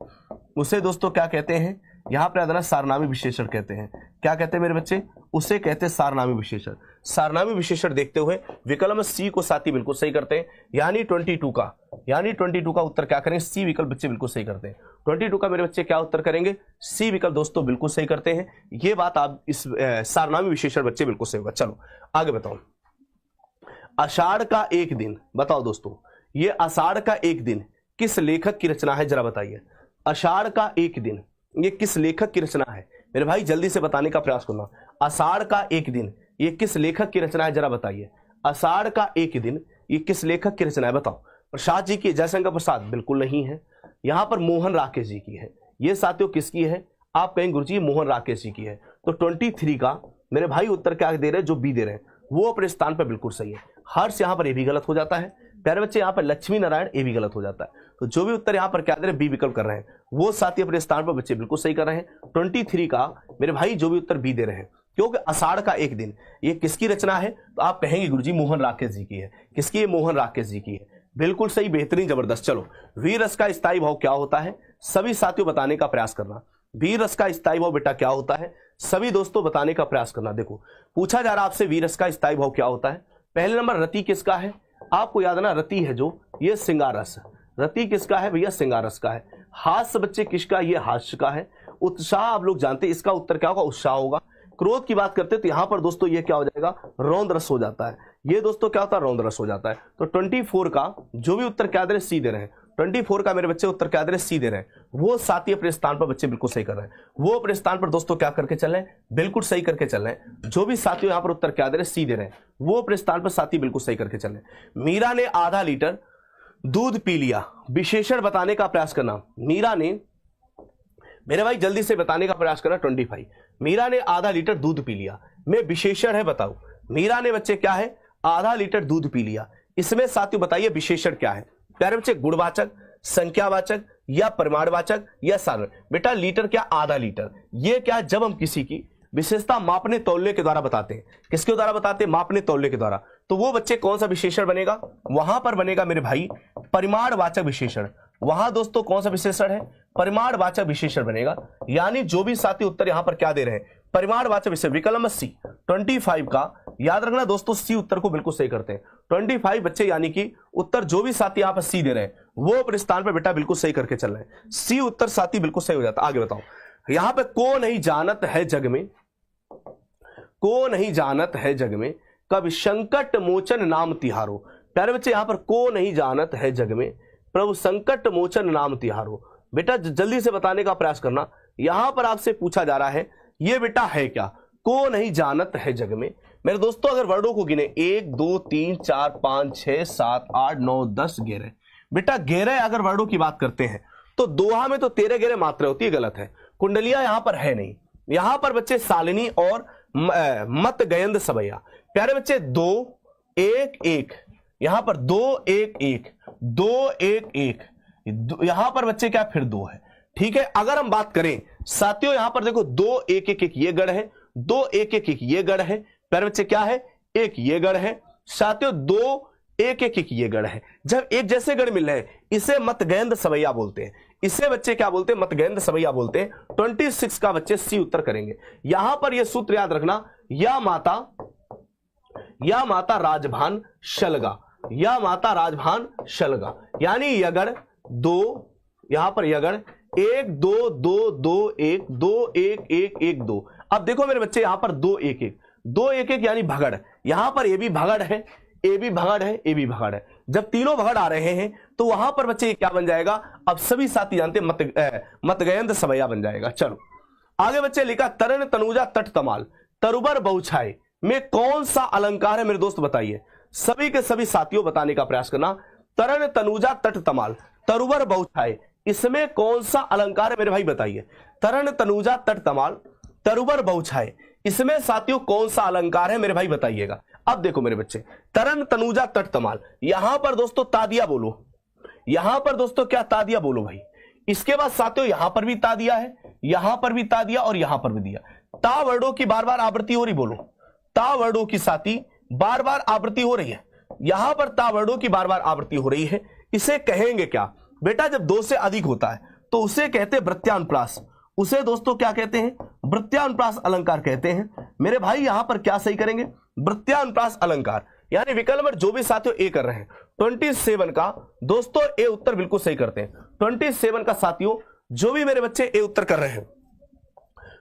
उसे दोस्तों क्या कहते हैं, यहां पर आना सारनामी विशेषण कहते हैं। क्या कहते हैं मेरे बच्चे, उसे कहते हैं सारनामी विशेषण। सारनामी विशेषण देखते हुए विकल्प में सी को साथी बिल्कुल सही करते हैं, यानी 22 का उत्तर क्या करेंगे, सी विकल्प बच्चे बिल्कुल सही करते हैं। 22 का मेरे बच्चे क्या उत्तर करेंगे, सी विकल्प दोस्तों बिल्कुल सही करते हैं। ये बात आप इस सारनामी विशेषण बच्चे बिल्कुल सही होगा। चलो आगे बताओ, आषाढ़ का एक दिन, बताओ दोस्तों ये आषाढ़ का एक दिन किस लेखक की रचना है, जरा बताइए। आषाढ़ का एक दिन ये किस लेखक की रचना है मेरे भाई, जल्दी से बताने का प्रयास करना। आषाढ़ का एक दिन ये किस लेखक की रचना है, जरा बताइए। आषाढ़ का एक दिन ये किस लेखक की रचना है, बताओ। प्रसाद जी की, जयशंकर प्रसाद बिल्कुल नहीं है। यहां पर मोहन राकेश जी की है। ये साथियों किसकी है, आप कहेंगे गुरुजी मोहन राकेश जी की है। तो 23 का मेरे भाई उत्तर क्या दे रहे हैं, जो बी दे रहे हैं वो अपने स्थान पर बिल्कुल सही है। हर्ष यहां पर ए भी गलत हो जाता है प्यारे बच्चे, यहां पर लक्ष्मी नारायण ए भी गलत हो जाता है। तो जो भी उत्तर यहां पर क्या दे रहे हैं, बी विकल्प कर रहे हैं, वो साथी अपने स्थान पर बच्चे बिल्कुल सही कर रहे हैं। 23 का मेरे भाई जो भी उत्तर बी दे रहे हैं, क्योंकि आषाढ़ का एक दिन ये किसकी रचना है, तो आप कहेंगे गुरुजी मोहन राकेश जी की है। किसकी है, मोहन राकेश जी की है, बिल्कुल सही, बेहतरीन, जबरदस्त। चलो वीर रस का स्थायी भाव क्या होता है, सभी साथियों बताने का प्रयास करना। वीर रस का स्थायी भाव बेटा क्या होता है, सभी दोस्तों बताने का प्रयास करना। देखो पूछा जा रहा आपसे वीर रस का स्थायी भाव क्या होता है। पहले नंबर रति किसका है, आपको याद ना, रति है जो ये श्रृंगार रस। रति किसका है भैया, श्रृंगार रस का है। हास्य बच्चे किसका, ये हास्य का है। उत्साह आप लोग जानते हैं, इसका उत्तर क्या होगा, उत्साह होगा। क्रोध की बात करते हैं तो यहां पर दोस्तों ये क्या हो जाएगा, रौद्र रस हो जाता है। ये दोस्तों क्या होता है, रौद्र रस हो जाता है। तो 24 का जो भी उत्तर क्या दे रहे, सी दे रहे हैं। 24 का मेरे बच्चे उत्तर क्या दे रहे, सी दे रहे हैं। वो साथी अपने स्थान पर बच्चे बिल्कुल सही कर रहे हैं। वो अपने स्थान पर दोस्तों क्या करके चल रहे हैं, बिल्कुल सही करके चल रहे हैं। जो भी साथी यहां पर उत्तर क्या दे रहे, सी दे रहे हैं। वो अपने स्थान पर साथी बिल्कुल सही करके चल रहे हैं। मीरा ने आधा लीटर दूध पी लिया, विशेषण बताने का प्रयास करना। मीरा ने, मेरे भाई जल्दी से बताने का प्रयास करना। 25, मीरा ने आधा लीटर दूध पी लिया में विशेषण है, बताओ। मीरा ने बच्चे क्या है, आधा लीटर दूध पी लिया। इसमें साथियों बताइए विशेषण क्या है। प्यारे बच्चे, गुणवाचक, संख्यावाचक या परिमाणवाचक या साधारण। बेटा लीटर क्या, आधा लीटर। ये क्या, जब हम किसी की विशेषता मापने तौलने के द्वारा बताते हैं। किसके द्वारा बताते हैं, मापने तौलने के द्वारा। तो वो बच्चे कौन सा विशेषण बनेगा, वहां पर बनेगा मेरे भाई परिमाणवाचक विशेषण। वहां दोस्तों कौन सा विशेषण है, परिमाणवाचक विशेषण बनेगा। यानी जो भी साथी उत्तर यहां पर क्या दे रहे हैं, परिमाणवाचक विशेषण। विकल्प नंबर सी 25 का याद रखना दोस्तों, सी उत्तर को बिल्कुल सही करते हैं। 25 बच्चे, यानी कि उत्तर जो भी साथी यहां पर सी दे रहे हैं वो अपने स्थान पर बेटा बिल्कुल सही करके चल रहे हैं। सी उत्तर साथी बिल्कुल सही हो जाता है। आगे बताओ, यहां पे को नहीं जानत है जग में, को नहीं जानत है जग में, कब संकट मोचन नाम तिहारो। प्यारे बच्चे यहां पर को नहीं जानत है जग में, प्रभु संकट मोचन नाम तिहारो। बेटा जल्दी से बताने का प्रयास करना। यहां पर आपसे पूछा जा रहा है ये बेटा है क्या, को नहीं जानत है जग में। मेरे दोस्तों अगर वर्डों को गिने 1 2 3 4 5 6 7 8 9 10 11, बेटा 11 अगर वर्डों की बात करते हैं तो दोहा में तो 13 11 मात्रा होती है, गलत है। कुंडलिया यहां पर है नहीं। यहां पर बच्चे शालिनी और मत गयंद सवैया। प्यारे बच्चे 2 1 1, यहां पर 2 1 1 2 1 1, यहां पर बच्चे क्या फिर 2 है। ठीक है, अगर हम बात करें साथियों यहां पर देखो 2 1 1 1 ये गढ़ है, 2 1 1 1 ये गढ़ है। प्यारे बच्चे क्या है, एक ये गढ़ है। साथियों 2 1 1 1 ये गढ़ है। जब एक जैसे गढ़ मिल रहे हैं इसे मतगेंद्र सवैया बोलते हैं। इसे बच्चे क्या बोलते हैं, मतगेंद्र सवैया बोलते हैं। 26 का बच्चे सी उत्तर करेंगे। यहां पर यह सूत्र याद रखना, या माता राजभान शलगा, या माता राजभान शलगा, यानी यगढ़ 2, यहां पर यगढ़ 1 2 2 2 1 2 1 1 1 2। अब देखो मेरे बच्चे यहां पर 2 1 1 2 1 1 यानी भगड़। यहां पर ये भी भगड़ है, ए भी भगड़ है, ए भी भगड़ है। जब तीनों भगड़ आ रहे हैं तो वहां पर बच्चे क्या बन जाएगा, अब सभी साथी जानते मतगयंद सवैया बन जाएगा। चलो आगे बच्चे लिखा, तरन तनुजा तट तमाल तरुबर बहुछाए में कौन सा अलंकार है मेरे दोस्त बताइए। सभी के सभी साथियों बताने का प्रयास करना। तरन तनुजा तट तमाल तरुबर बहुछाए, इसमें कौन सा अलंकार है मेरे भाई बताइए। तरन तनुजा तट तमाल तरुबर बहुछाए, इसमें साथियों कौन सा अलंकार है मेरे भाई बताइएगा। अब देखो मेरे बच्चे, तरन तनुजा तट तमाल, यहां पर दोस्तों तादिया बोलो। यहां पर दोस्तों क्या तादिया बोलो भाई। इसके बाद साथियों यहां पर भी तादिया है, यहां पर भी तादिया और यहां पर भी दिया। ता वर्डों की बार बार आवृत्ति हो रही, बोलो। ता वर्डों की साथी बार बार आवृत्ति हो रही है। यहां पर ता वर्डों की बार बार आवृत्ति हो रही है। इसे कहेंगे क्या बेटा, जब 2 से अधिक होता है तो उसे कहते हैं वृत्त्यानुप्रास। उसे दोस्तों क्या कहते हैं, वृत्त्यानुप्रास अलंकार कहते हैं। मेरे भाई यहां पर क्या सही करेंगे, वृत्त्यानुप्रास अलंकार। यानी विकल्प नंबर जो भी साथियों ए कर रहे हैं 27 का दोस्तों ए उत्तर बिल्कुल सही करते हैं। 27 का साथियों जो भी मेरे बच्चे ए उत्तर कर रहे हैं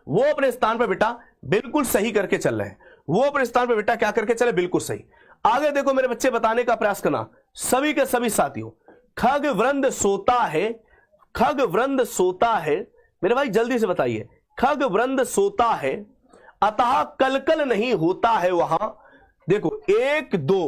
वो अपने स्थान पर बेटा बिल्कुल सही करके चल रहे हैं। वो अपने स्थान पर बेटा क्या करके चले, बिल्कुल सही। आगे देखो मेरे बच्चे बताने का प्रयास करना। सभी के सभी साथियों, खग वृंद सोता है, खग वृंद सोता है, मेरे भाई जल्दी से बताइए। खग वृंद सोता है अतः कलकल नहीं होता है वहां। देखो 1 2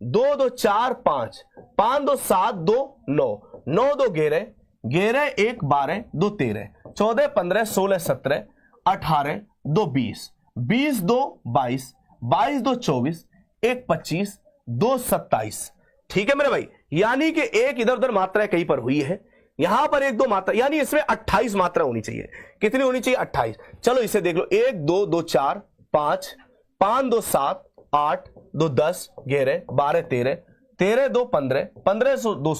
2 2 4 5 5 2 7 2 9 9 2 11 11 1 12 2 13 14 15 16 17 18 2 20 20 2 22 22 2 24 1 25 2 27। ठीक है मेरे भाई, यानी कि एक इधर उधर मात्रा कहीं पर हुई है, यहां पर 1 2 मात्रा, यानी इसमें 28 मात्रा होनी चाहिए। कितनी होनी चाहिए, 28। चलो इसे देख लो, 1 2 2 4 5 5 2 7 8 2 10 11 12 13 13 2 15 15 2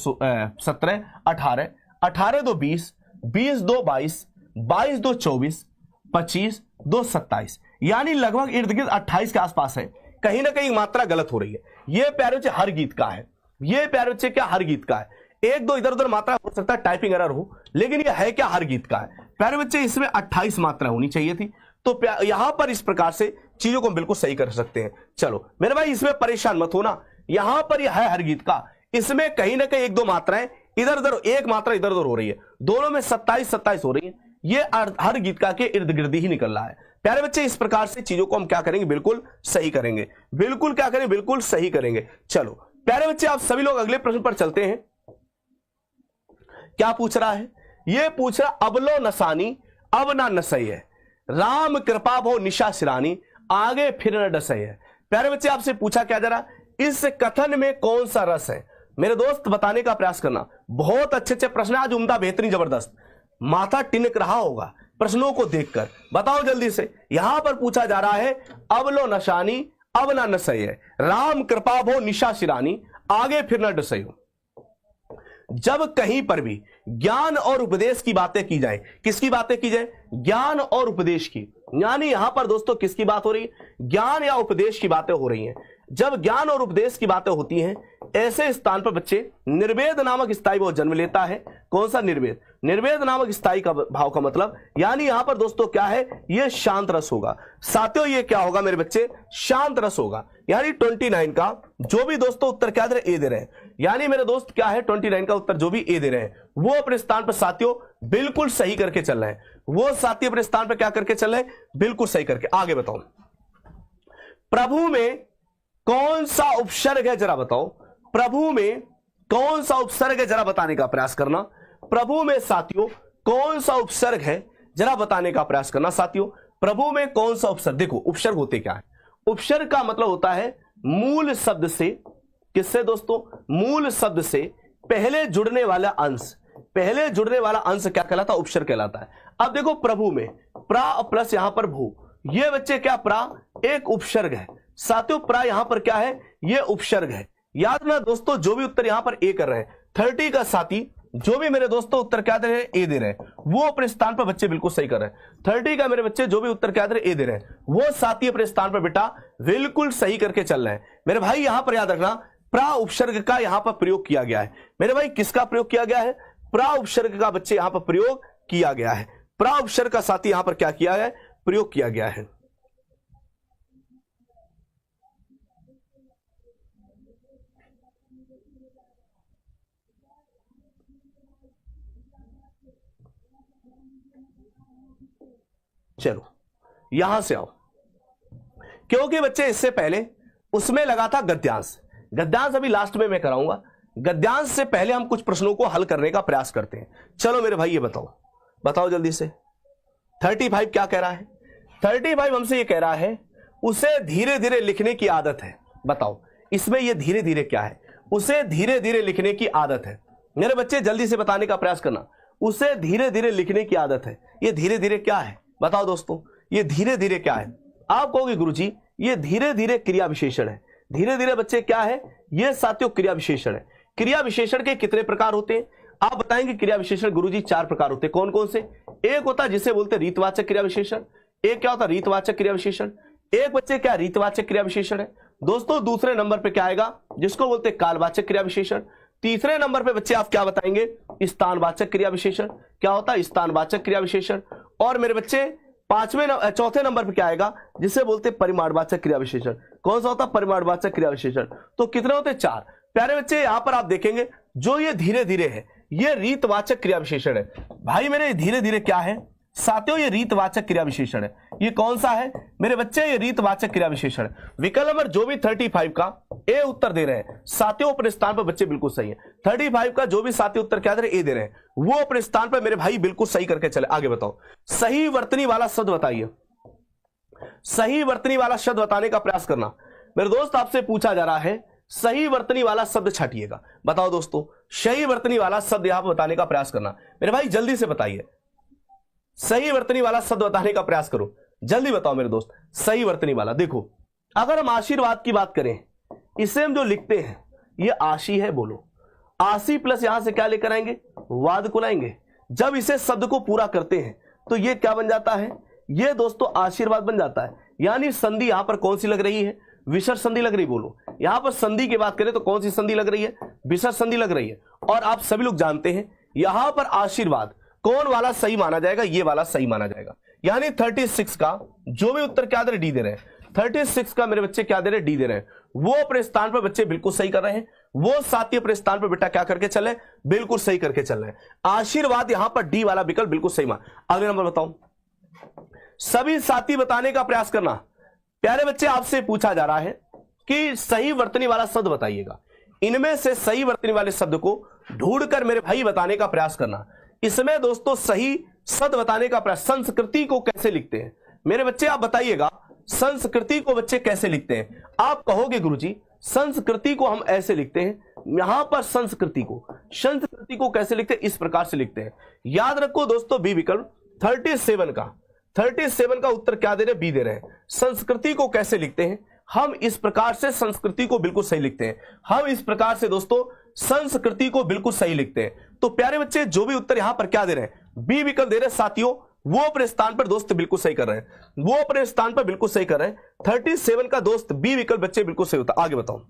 17 18 18 2 20 20 2 22 22 2 24 25 2 27, यानी लगभग इर्द गिर्द 28 के आसपास है। कहीं ना कहीं मात्रा गलत हो रही है। यह प्यारे बच्चे हर गीत का है, यह प्यारे बच्चे क्या हर गीत का है। 1 2 इधर उधर मात्रा हो सकता है, टाइपिंग एरर हो, लेकिन यह है क्या हर गीत का है। प्यारे बच्चे इसमें 28 मात्रा होनी चाहिए थी। तो यहां पर इस प्रकार से चीजों को हम बिल्कुल सही कर सकते हैं। चलो मेरे भाई इसमें परेशान मत होना, यहां पर यह है हर गीत का, इसमें कहीं ना कहीं एक दो मात्राएं इधर उधर, एक मात्रा इधर उधर हो रही है, दोनों में 27-27 हो रही है, ये हर गीत का के इर्द गिर्द ही निकल रहा है। प्यारे बच्चे इस प्रकार से चीजों को हम क्या करेंगे, बिल्कुल सही करेंगे, बिल्कुल क्या करेंगे, बिल्कुल सही करेंगे। चलो प्यारे बच्चे आप सभी लोग अगले प्रश्न पर चलते हैं। क्या पूछ रहा है, ये पूछ रहा अबलो नसानी अब ना नसई है, राम कृपा भो निशा सिरानी आगे फिर न डसई है। प्यारे बच्चे आपसे पूछा क्या जा रहा, इस कथन में कौन सा रस है, मेरे दोस्त बताने का प्रयास करना। बहुत अच्छे अच्छे प्रश्न आज, उम्दा, बेहतरीन, जबरदस्त, माथा टिनक रहा होगा प्रश्नों को देखकर। बताओ जल्दी से, यहां पर पूछा जा रहा है अब लो नशानी अब ना नसई है, राम कृपा भो निशा सिरानी आगे फिर न डसई हो। जब कहीं पर भी ज्ञान और उपदेश की बातें की जाए, किसकी बातें की जाए, ज्ञान और उपदेश की, यानी यहां पर दोस्तों किसकी बात हो रही है, ज्ञान या उपदेश की बातें हो रही हैं। जब ज्ञान और उपदेश की बातें होती हैं ऐसे स्थान पर बच्चे निर्वेद नामक स्थायी भाव जन्म लेता है। कौन सा निर्वेद, निर्वेद नामक स्थायी का भाव का मतलब, यानी यहां पर दोस्तों क्या है, यह शांत रस होगा। साथियों ये क्या होगा मेरे बच्चे, शांत रस होगा। यानी 29 का जो भी दोस्तों उत्तर क्या दे रहे, ए दे रहे हैं, यानी मेरे दोस्त क्या है 29 का उत्तर जो भी ए दे रहे हैं वो अपने स्थान पर साथियों बिल्कुल सही करके चल रहे हैं, वो साथी अपने स्थान पर क्या करके चल रहे हैं, बिल्कुल सही करके। आगे बताओ, प्रभु में कौन सा उपसर्ग है जरा बताओ, प्रभु में कौन सा उपसर्ग है जरा बताने का प्रयास करना। प्रभु में साथियों कौन सा उपसर्ग है जरा बताने का प्रयास करना। साथियों प्रभु में कौन सा उपसर्ग, देखो उपसर्ग होते क्या है, उपसर्ग का मतलब होता है मूल शब्द से, किससे दोस्तों, मूल शब्द से पहले जुड़ने वाला अंश, पहले जुड़ने वाला अंश क्या कहलाता है, उपसर्ग कहलाता है। अब देखो प्रभु में प्रा प्लस यहां पर भू, ये बच्चे क्या प्रा एक उपसर्ग है। साथियों प्रा यहां पर क्या है, ये उपसर्ग है। याद ना दोस्तों जो भी उत्तर यहां पर ए कर रहे हैं, 30 का साथी जो भी मेरे दोस्तों उत्तर क्या दे रहे हैं, ए दे रहे हैं, वो अपने स्थान पर बच्चे बिल्कुल सही कर रहे हैं। 30 का मेरे बच्चे जो भी उत्तर क्या दे रहे हैं, ए दे रहे हैं, वो साथी अपने स्थान पर बेटा बिल्कुल सही करके चल रहे हैं। मेरे भाई यहां पर याद रखना प्रा उपसर्ग का यहां पर प्रयोग किया गया है। मेरे भाई किसका प्रयोग किया गया है, प्रा उपसर्ग का बच्चे यहां पर प्रयोग किया गया है। प्रा उपसर्ग का साथी यहां पर क्या किया है, प्रयोग किया गया है। चलो यहां से आओ, क्योंकि बच्चे इससे पहले उसमें लगा था गद्यांश, गद्यांश अभी लास्ट में मैं कराऊंगा। गद्यांश से पहले हम कुछ प्रश्नों को हल करने का प्रयास करते हैं। चलो मेरे भाई ये बताओ, बताओ जल्दी से, 35 क्या कह रहा है, 35 हमसे ये कह रहा है उसे धीरे धीरे लिखने की आदत है। बताओ इसमें ये धीरे धीरे क्या है, उसे धीरे धीरे लिखने की आदत है। मेरे बच्चे जल्दी से बताने का प्रयास करना, उसे धीरे धीरे लिखने की आदत है। ये धीरे धीरे क्या है बताओ दोस्तों, ये धीरे धीरे क्या है। आप कहोगे गुरुजी ये धीरे धीरे क्रिया विशेषण है। धीरे धीरे बच्चे क्या है, ये साथियों क्रिया विशेषण है। क्रिया विशेषण के कितने प्रकार होते हैं आप बताएंगे। क्रिया विशेषण गुरुजी 4 प्रकार होते हैं। कौन कौन से, एक होता है जिसे बोलते हैं रीतवाचक क्रिया विशेषण, एक क्या होता है रीतवाचक क्रिया विशेषण, एक बच्चे क्या रीतवाचक क्रिया विशेषण है दोस्तों। दूसरे नंबर पे क्या आएगा, जिसको बोलते हैं कालवाचक क्रिया विशेषण। तीसरे नंबर पे बच्चे आप क्या बताएंगे, स्थानवाचक क्रिया विशेषण। क्या होता है, स्थानवाचक क्रिया विशेषण। और मेरे बच्चे चौथे नंबर पे क्या आएगा, जिसे बोलते हैं परिमाणवाचक क्रिया विशेषण। कौन सा होता है, परिमाणवाचक क्रिया विशेषण। तो कितने होते हैं, 4। प्यारे बच्चे यहां पर आप देखेंगे जो ये धीरे धीरे है ये रीतवाचक क्रिया विशेषण है। भाई मेरे धीरे धीरे क्या है साथियों, ये रीतवाचक क्रिया विशेषण है। ये कौन सा है मेरे बच्चे, ये रीतवाचक क्रिया विशेषण है। विकल्प नंबर जो भी 35 का ए उत्तर दे रहे हैं साथियों अपने स्थान पर बच्चे बिल्कुल सही है। 35 का जो भी साथी उत्तर क्या दे रहे हैं, ए दे रहे हैं, वो अपने स्थान पर मेरे भाई बिल्कुल सही करके चले। आगे बताओ, सही वर्तनी वाला शब्द बताइए। सही वर्तनी वाला शब्द बताने का प्रयास करना। मेरे दोस्त आपसे पूछा जा रहा है सही वर्तनी वाला शब्द छाटिएगा। बताओ दोस्तों सही वर्तनी वाला शब्द यहां पर बताने का प्रयास करना। मेरे भाई जल्दी से बताइए, सही वर्तनी वाला शब्द बताने का प्रयास करो, जल्दी बताओ मेरे दोस्त। सही वर्तनी वाला, देखो अगर हम आशीर्वाद की बात करें, इसे हम जो लिखते हैं ये आशी है, बोलो आशी प्लस यहां से क्या लेकर आएंगे, वाद को लाएंगे। जब इसे शब्द को पूरा करते हैं तो ये क्या बन जाता है, ये दोस्तों आशीर्वाद बन जाता है। यानी संधि यहां पर कौन सी लग रही है, विसर्ग संधि लग रही। बोलो यहां पर संधि की बात करें तो कौन सी संधि लग रही है, विसर्ग संधि लग रही है। और आप सभी लोग जानते हैं यहां पर आशीर्वाद कौन वाला सही माना जाएगा, ये वाला सही माना जाएगा। यानी 36 का जो भी उत्तर क्या दे रहे, डी दे रहे हैं। 36 का मेरे बच्चे क्या दे रहे, डी दे रहे हैं। वो अपने स्थान पर बच्चे बिल्कुल सही कर रहे हैं। वो साथी अपने स्थान पर बेटा क्या करके चले, बिल्कुल सही करके चल रहे हैं। आशीर्वाद यहां पर डी वाला विकल्प बिल्कुल सही मान। अगले नंबर बताओ, सभी साथी बताने का प्रयास करना। प्यारे बच्चे आपसे पूछा जा रहा है कि सही वर्तनी वाला शब्द बताइएगा। इनमें से सही वर्तनी वाले शब्द को ढूंढकर मेरे भाई बताने का प्रयास करना। इसमें दोस्तों सही शब्द बताने का प्रयास, संस्कृति को कैसे लिखते हैं मेरे बच्चे आप बताइएगा। संस्कृति को बच्चे कैसे लिखते हैं? आप कहोगे गुरुजी संस्कृति को हम ऐसे लिखते हैं। यहां पर संस्कृति को कैसे लिखते हैं, इस प्रकार से लिखते हैं। याद रखो दोस्तों बी विकल्प 37 का उत्तर क्या दे रहे, बी दे रहे हैं। संस्कृति को कैसे लिखते हैं, हम इस प्रकार से संस्कृति को बिल्कुल सही लिखते हैं। हम इस प्रकार से दोस्तों संस्कृति को बिल्कुल सही लिखते हैं। तो प्यारे बच्चे जो भी उत्तर यहां पर क्या दे रहे हैं, बी विकल्प दे रहे हैं साथियों, वो अपने स्थान पर दोस्त बिल्कुल सही कर रहे हैं। वो अपने स्थान पर बिल्कुल सही कर रहे हैं। 37 का दोस्त बी विकल्प बच्चे बिल्कुल सही होता। आगे बताओ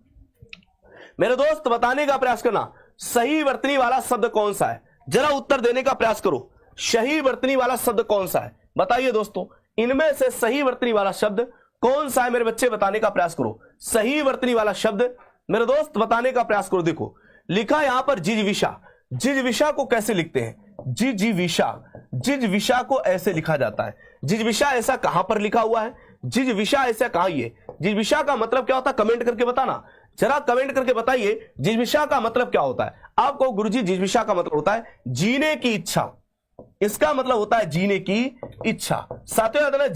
मेरे दोस्त, बताने का प्रयास करना सही वर्तनी वाला शब्द कौन सा है। जरा उत्तर देने का प्रयास करो, सही वर्तनी वाला शब्द कौन सा है, बताइए दोस्तों। इनमें से सही वर्तनी वाला शब्द कौन सा है मेरे बच्चे, बताने का प्रयास करो। सही वर्तनी वाला शब्द मेरे दोस्त बताने का प्रयास करो। देखो लिखा यहां पर जिजीविषा। जिजीविषा को कैसे लिखते हैं, जिजीविषा को ऐसे लिखा जाता है। जिजीविषा ऐसा कहां पर लिखा हुआ है, जिजीविषा ऐसा कहां, ये जिजीविषा का मतलब क्या होता है, कमेंट करके बताना। जरा कमेंट करके बताइए जिजीविषा का मतलब क्या होता है। आपको गुरुजी जिजीविषा का मतलब होता है जीने की इच्छा। इसका मतलब होता है जीने की इच्छा। साथियों याद रखना,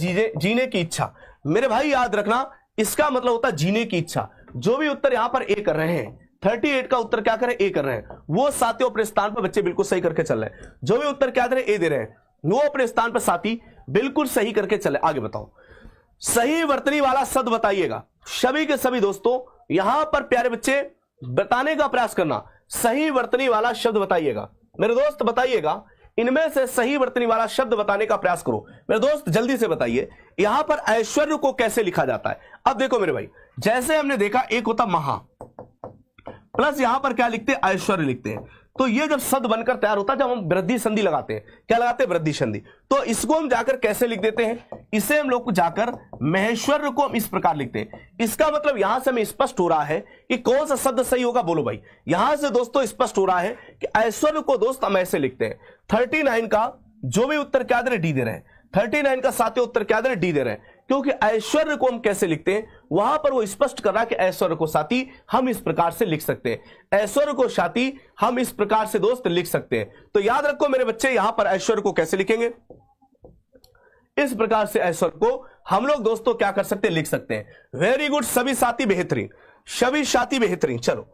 जीने की इच्छा मेरे भाई याद रखना, इसका मतलब होता है जीने की इच्छा। जो भी उत्तर यहां पर ए कर रहे हैं, 38 का उत्तर क्या करें, ए कर रहे हैं। वो साथियों अपने स्थान पर बच्चे बिल्कुल सही करके चल रहे हैं। जो भी उत्तर क्या दे रहे हैं, ए दे रहे हैं, वो अपने स्थान पर साथी बिल्कुल सही करके चले। आगे बताओ, सही वर्तनी वाला शब्द बताइएगा। सभी के सभी दोस्तों यहां पर प्यारे बच्चे बताने का प्रयास करना, सही वर्तनी वाला शब्द बताइएगा। मेरे दोस्त बताइएगा, इनमें से सही वर्तनी वाला शब्द बताने का प्रयास करो। मेरे दोस्त जल्दी से बताइए यहां पर ऐश्वर्य को कैसे लिखा जाता है। अब देखो मेरे भाई, जैसे हमने देखा एक होता महा प्लस यहां पर क्या लिखते हैं, ऐश्वर्य लिखते हैं। तो ये जब शब्द बनकर तैयार होता है, जब हम वृद्धि संधि लगाते हैं, क्या लगाते हैं, वृद्धि संधि। तो इसको हम जाकर कैसे लिख देते हैं, इसे हम लोग जाकर महेश्वर को हम इस प्रकार लिखते हैं। इसका मतलब यहां से हमें स्पष्ट हो रहा है कि कौन सा शब्द सही होगा, बोलो भाई। यहां से दोस्तों स्पष्ट हो रहा है कि ऐश्वर्य को दोस्त हम ऐसे लिखते हैं। 39 का जो भी उत्तर क्या दे रहे, डी दे रहे हैं। 39 का सातवें उत्तर क्या दे रहे, डी दे रहे हैं। क्योंकि ऐश्वर्य को हम कैसे लिखते हैं, वहां पर वो स्पष्ट कर रहा है कि ऐश्वर्य को साथी हम इस प्रकार से लिख सकते हैं। ऐश्वर्य को साथी हम इस प्रकार से दोस्त लिख सकते हैं। तो याद रखो मेरे बच्चे, यहां पर ऐश्वर्य को कैसे लिखेंगे, इस प्रकार से ऐश्वर्य को हम लोग दोस्तों क्या कर सकते हैं, लिख सकते हैं। वेरी गुड, सभी साथी बेहतरीन, सभी साथी बेहतरीन। चलो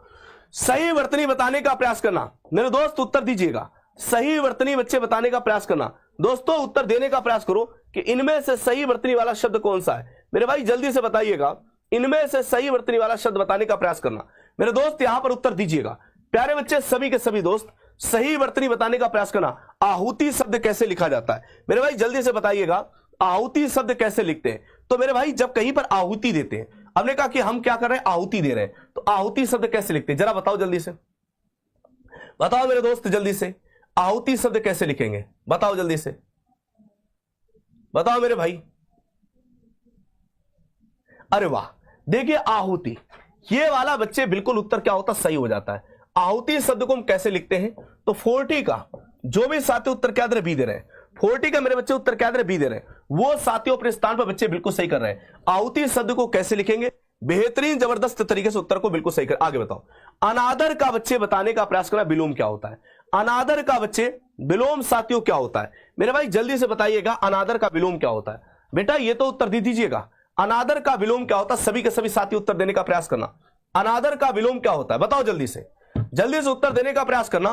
सही वर्तनी बताने का प्रयास करना मेरे दोस्त, उत्तर दीजिएगा। सही वर्तनी बच्चे बताने का प्रयास करना दोस्तों, उत्तर देने का प्रयास करो कि इनमें से सही वर्तनी वाला शब्द कौन सा है। मेरे भाई जल्दी से बताइएगा, इनमें से सही वर्तनी वाला शब्द बताने का प्रयास करना। मेरे दोस्त यहां पर उत्तर दीजिएगा। प्यारे बच्चे सभी के सभी दोस्त सही वर्तनी बताने का प्रयास करना। आहुति शब्द कैसे लिखा जाता है, मेरे भाई जल्दी से बताइएगा। आहुति शब्द कैसे लिखते हैं, तो मेरे भाई जब कहीं पर आहुति देते हैं, हमने कहा कि हम क्या कर रहे हैं, आहुति दे रहे हैं, तो आहुति शब्द कैसे लिखते हैं, जरा बताओ जल्दी से, बताओ मेरे दोस्त जल्दी से। आहुति शब्द कैसे लिखेंगे, बताओ जल्दी से, बताओ मेरे भाई। अरे वाह, देखिए आहुति, ये वाला बच्चे बिल्कुल उत्तर क्या होता, सही हो जाता है। आहुति शब्द को हम कैसे लिखते हैं, तो 40 का जो भी साथी उत्तर क्या दे रहे, बी दे रहे हैं। 40 का मेरे बच्चे उत्तर क्या दे रहे, बी दे रहे हैं। वो साथियों अपने स्थान पर बच्चे बिल्कुल सही कर रहे हैं। आहुति शब्द को कैसे लिखेंगे, बेहतरीन जबरदस्त तरीके से उत्तर को बिल्कुल सही कर। आगे बताओ, अनादर का बच्चे बताने का प्रयास करना, विलोम क्या होता है। अनादर का बच्चे विलोम साथियों क्या होता है, मेरे भाई जल्दी से बताइएगा। अनादर का विलोम क्या होता है, बेटा ये तो उत्तर दे दीजिएगा। अनादर का विलोम क्या होता है, सभी के सभी साथी उत्तर देने का प्रयास करना। अनादर का विलोम क्या होता है, बताओ जल्दी से उत्तर देने का प्रयास करना।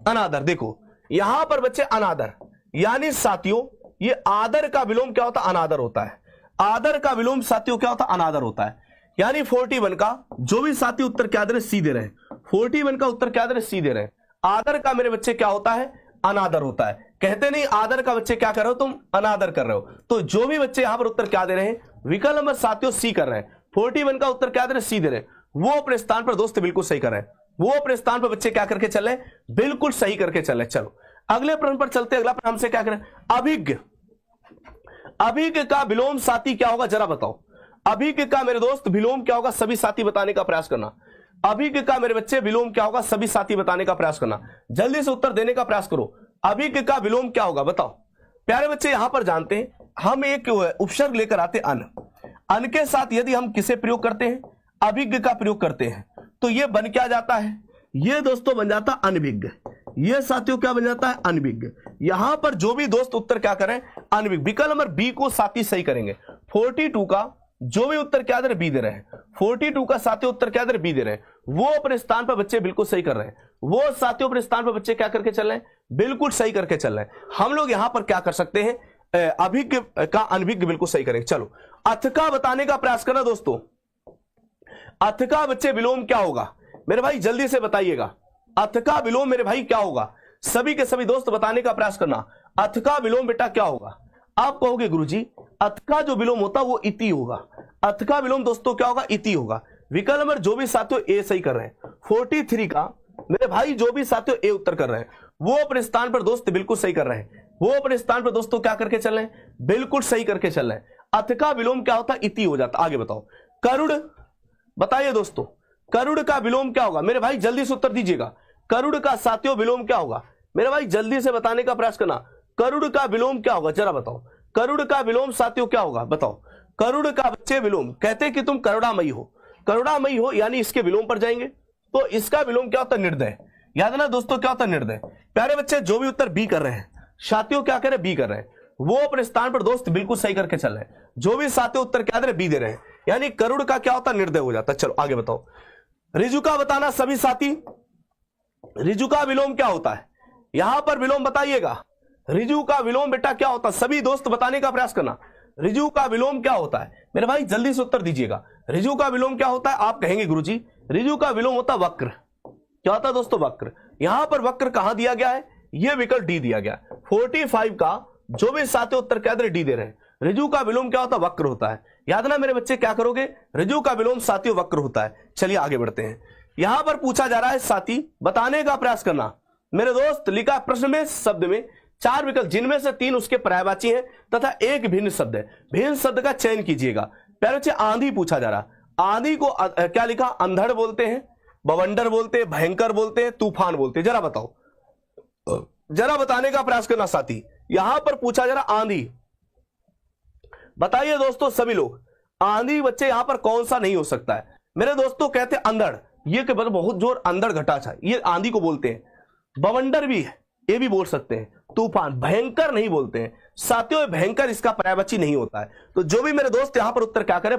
अनादर, देखो यहां पर बच्चे अनादर यानी साथियों, ये आदर का विलोम क्या होता है, अनादर होता है। आदर का विलोम साथियों क्या होता है, अनादर होता है। यानी 41 का जो भी साथी उत्तर क्या दे रहे, सी दे रहे हैं। 41 का उत्तर क्या दे रहे, सी दे रहे हैं। आदर का मेरे बच्चे क्या होता है, अनादर होता है। कहते नहीं आदर का बच्चे क्या कर रहे हो, तुम अनादर कर रहे हो। तो जो भी बच्चे यहां पर उत्तर क्या दे रहे हैं, विकल्प नंबर साथियों सी कर रहे हैं। 41 का उत्तर क्या दे रहे, सी दे रहे हैं। वो अपने स्थान पर दोस्त बिल्कुल सही कर रहे हैं। वो अपने स्थान पर बच्चे क्या करके चल रहे, बिल्कुल सही करके चल रहे। चलो अगले प्रश्न पर चलते। अगला प्रश्न हमसे क्या करें, अभिज्ञ। अभिज्ञ का विलोम साथी क्या होगा जरा बताओ। अभिज्ञ का मेरे दोस्त विलोम क्या होगा, सभी साथी बताने का प्रयास करना। अभिज्ञ का मेरे बच्चे विलोम क्या होगा, सभी साथी बताने का प्रयास करना। जल्दी से उत्तर देने का प्रयास करो। अभिज्ञ का विलोम क्या होगा बताओ। प्यारे बच्चे यहां पर जानते हैं, हम एक उपसर्ग लेकर आते अन। अन के साथ यदि हम किसे प्रयोग करते हैं, अभिज्ञ का प्रयोग करते हैं, तो यह बन क्या जाता है, यह दोस्तों बन जाता है अनभिज्ञ। यह साथियों क्या बन जाता है, अनभिज्ञ। यहां पर जो भी दोस्त उत्तर क्या करें, अनभिज्ञ। विकल्प नंबर बी को साथी सही करेंगे। 42 का जो भी उत्तर क्या दे रहे, बी दे रहे हैं। 42 का साथियों उत्तर क्या दे रहे, बी दे रहे हैं। वो अपने स्थान पर बच्चे बिल्कुल सही कर रहे हैं। वो साथियों अपने स्थान पर बच्चे क्या करके चल रहे हैं, बिल्कुल सही करके चल रहे हैं। हम लोग यहां पर क्या कर सकते हैं, अभिज्ञ का अनभिज्ञ बिल्कुल सही करेंगे। चलो अथ का बताने का प्रयास करना दोस्तों। अथ का बच्चे विलोम क्या होगा मेरे भाई, जल्दी से बताइएगा। अथ का विलोम मेरे भाई क्या होगा, सभी के सभी दोस्त बताने का प्रयास करना। अथ का विलोम बेटा क्या होगा। आप कहोगे गुरुजी अथ का जो विलोम होता है वो इति होगा। अथ का विलोम दोस्तों क्या होगा, इति होगा। विकल्प नंबर जो भी साथियों ए सही कर रहे हैं। 43 का मेरे भाई जो भी साथियों ए उत्तर कर रहे हैं, वो अपने स्थान पर दोस्त बिल्कुल सही कर रहे हैं। वो अपने स्थान पर दोस्तों क्या करके चल रहे हैं, बिल्कुल सही करके चल रहे हैं। अथ का विलोम क्या होता है, इति हो जाता। आगे बताओ। करुड़ बताइए दोस्तों, करुड़ का विलोम क्या होगा मेरे भाई, जल्दी से उत्तर दीजिएगा। करुड़ का साथियों विलोम क्या होगा मेरे भाई, जल्दी से बताने का प्रयास करना। करुड़ का विलोम क्या होगा जरा बताओ। करुड़ का विलोम साथियों क्या होगा बताओ। करुड़ का बच्चे विलोम, कहते हैं कि तुम करुणामयी हो, करुणामयी हो, यानी इसके विलोम पर जाएंगे तो इसका विलोम क्या होता है, निर्दय। याद है ना दोस्तों, क्या होता है, निर्दय। प्यारे बच्चे जो भी उत्तर बी कर रहे हैं, साथियों क्या करें, बी कर रहे हैं, वो अपने स्थान पर दोस्त बिल्कुल सही करके चल रहे हैं। जो भी साथियों उत्तर क्या दे रहे, बी दे रहे हैं, यानी करुड़ का क्या होता है, निर्दय हो जाता है। चलो आगे बताओ। ऋजु का बताना सभी साथी। ऋजु का विलोम क्या होता है, यहां पर विलोम बताइएगा। ऋजु का विलोम बेटा क्या होता है, सभी दोस्त बताने का प्रयास करना। ऋजु का विलोम क्या होता है मेरे भाई, जल्दी से उत्तर दीजिएगा। ऋजु का विलोम क्या होता है, आप कहेंगे गुरुजी ऋजु का विलोम होता है वक्र। क्या होता है दोस्तों, वक्र। यहां पर वक्र कहां दिया गया है, यह विकल्प डी दिया गया। 45 का जो भी साथी उत्तर क्या दे रहे, डी दे रहे हैं। ऋजु का विलोम क्या होता है, वक्र होता है। याद ना मेरे बच्चे, क्या करोगे, ऋजु का विलोम साथियों वक्र होता है। चलिए आगे बढ़ते हैं। यहां पर पूछा जा रहा है साथी बताने का प्रयास करना। मेरे दोस्त लिखा प्रश्न में शब्द में 4 विकल्प, जिनमें से 3 उसके पर्यायवाची हैं तथा एक भिन्न शब्द है। भिन्न शब्द का चयन कीजिएगा। प्यारे बच्चे आंधी पूछा जा रहा। आंधी को क्या लिखा, अंधड़ बोलते हैं, बवंडर बोलते हैं, भयंकर बोलते हैं, तूफान बोलते हैं। जरा बताओ, जरा बताने का प्रयास करना साथी। यहां पर पूछा जा रहा आंधी, बताइए दोस्तों सभी लोग, आंधी बच्चे यहां पर कौन सा नहीं हो सकता है मेरे दोस्तों। कहते हैं अंधड़, ये के मतलब बहुत जोर अंधड़ घटा छा, ये आंधी को बोलते हैं। बवंडर भी है, ये भी बोल सकते हैं। तूफान, भयंकर नहीं बोलते हैं साथियों, भयंकर इसका पर्यायवाची नहीं होता है। तो जो भी मेरे दोस्त यहां पर उत्तर क्या करें,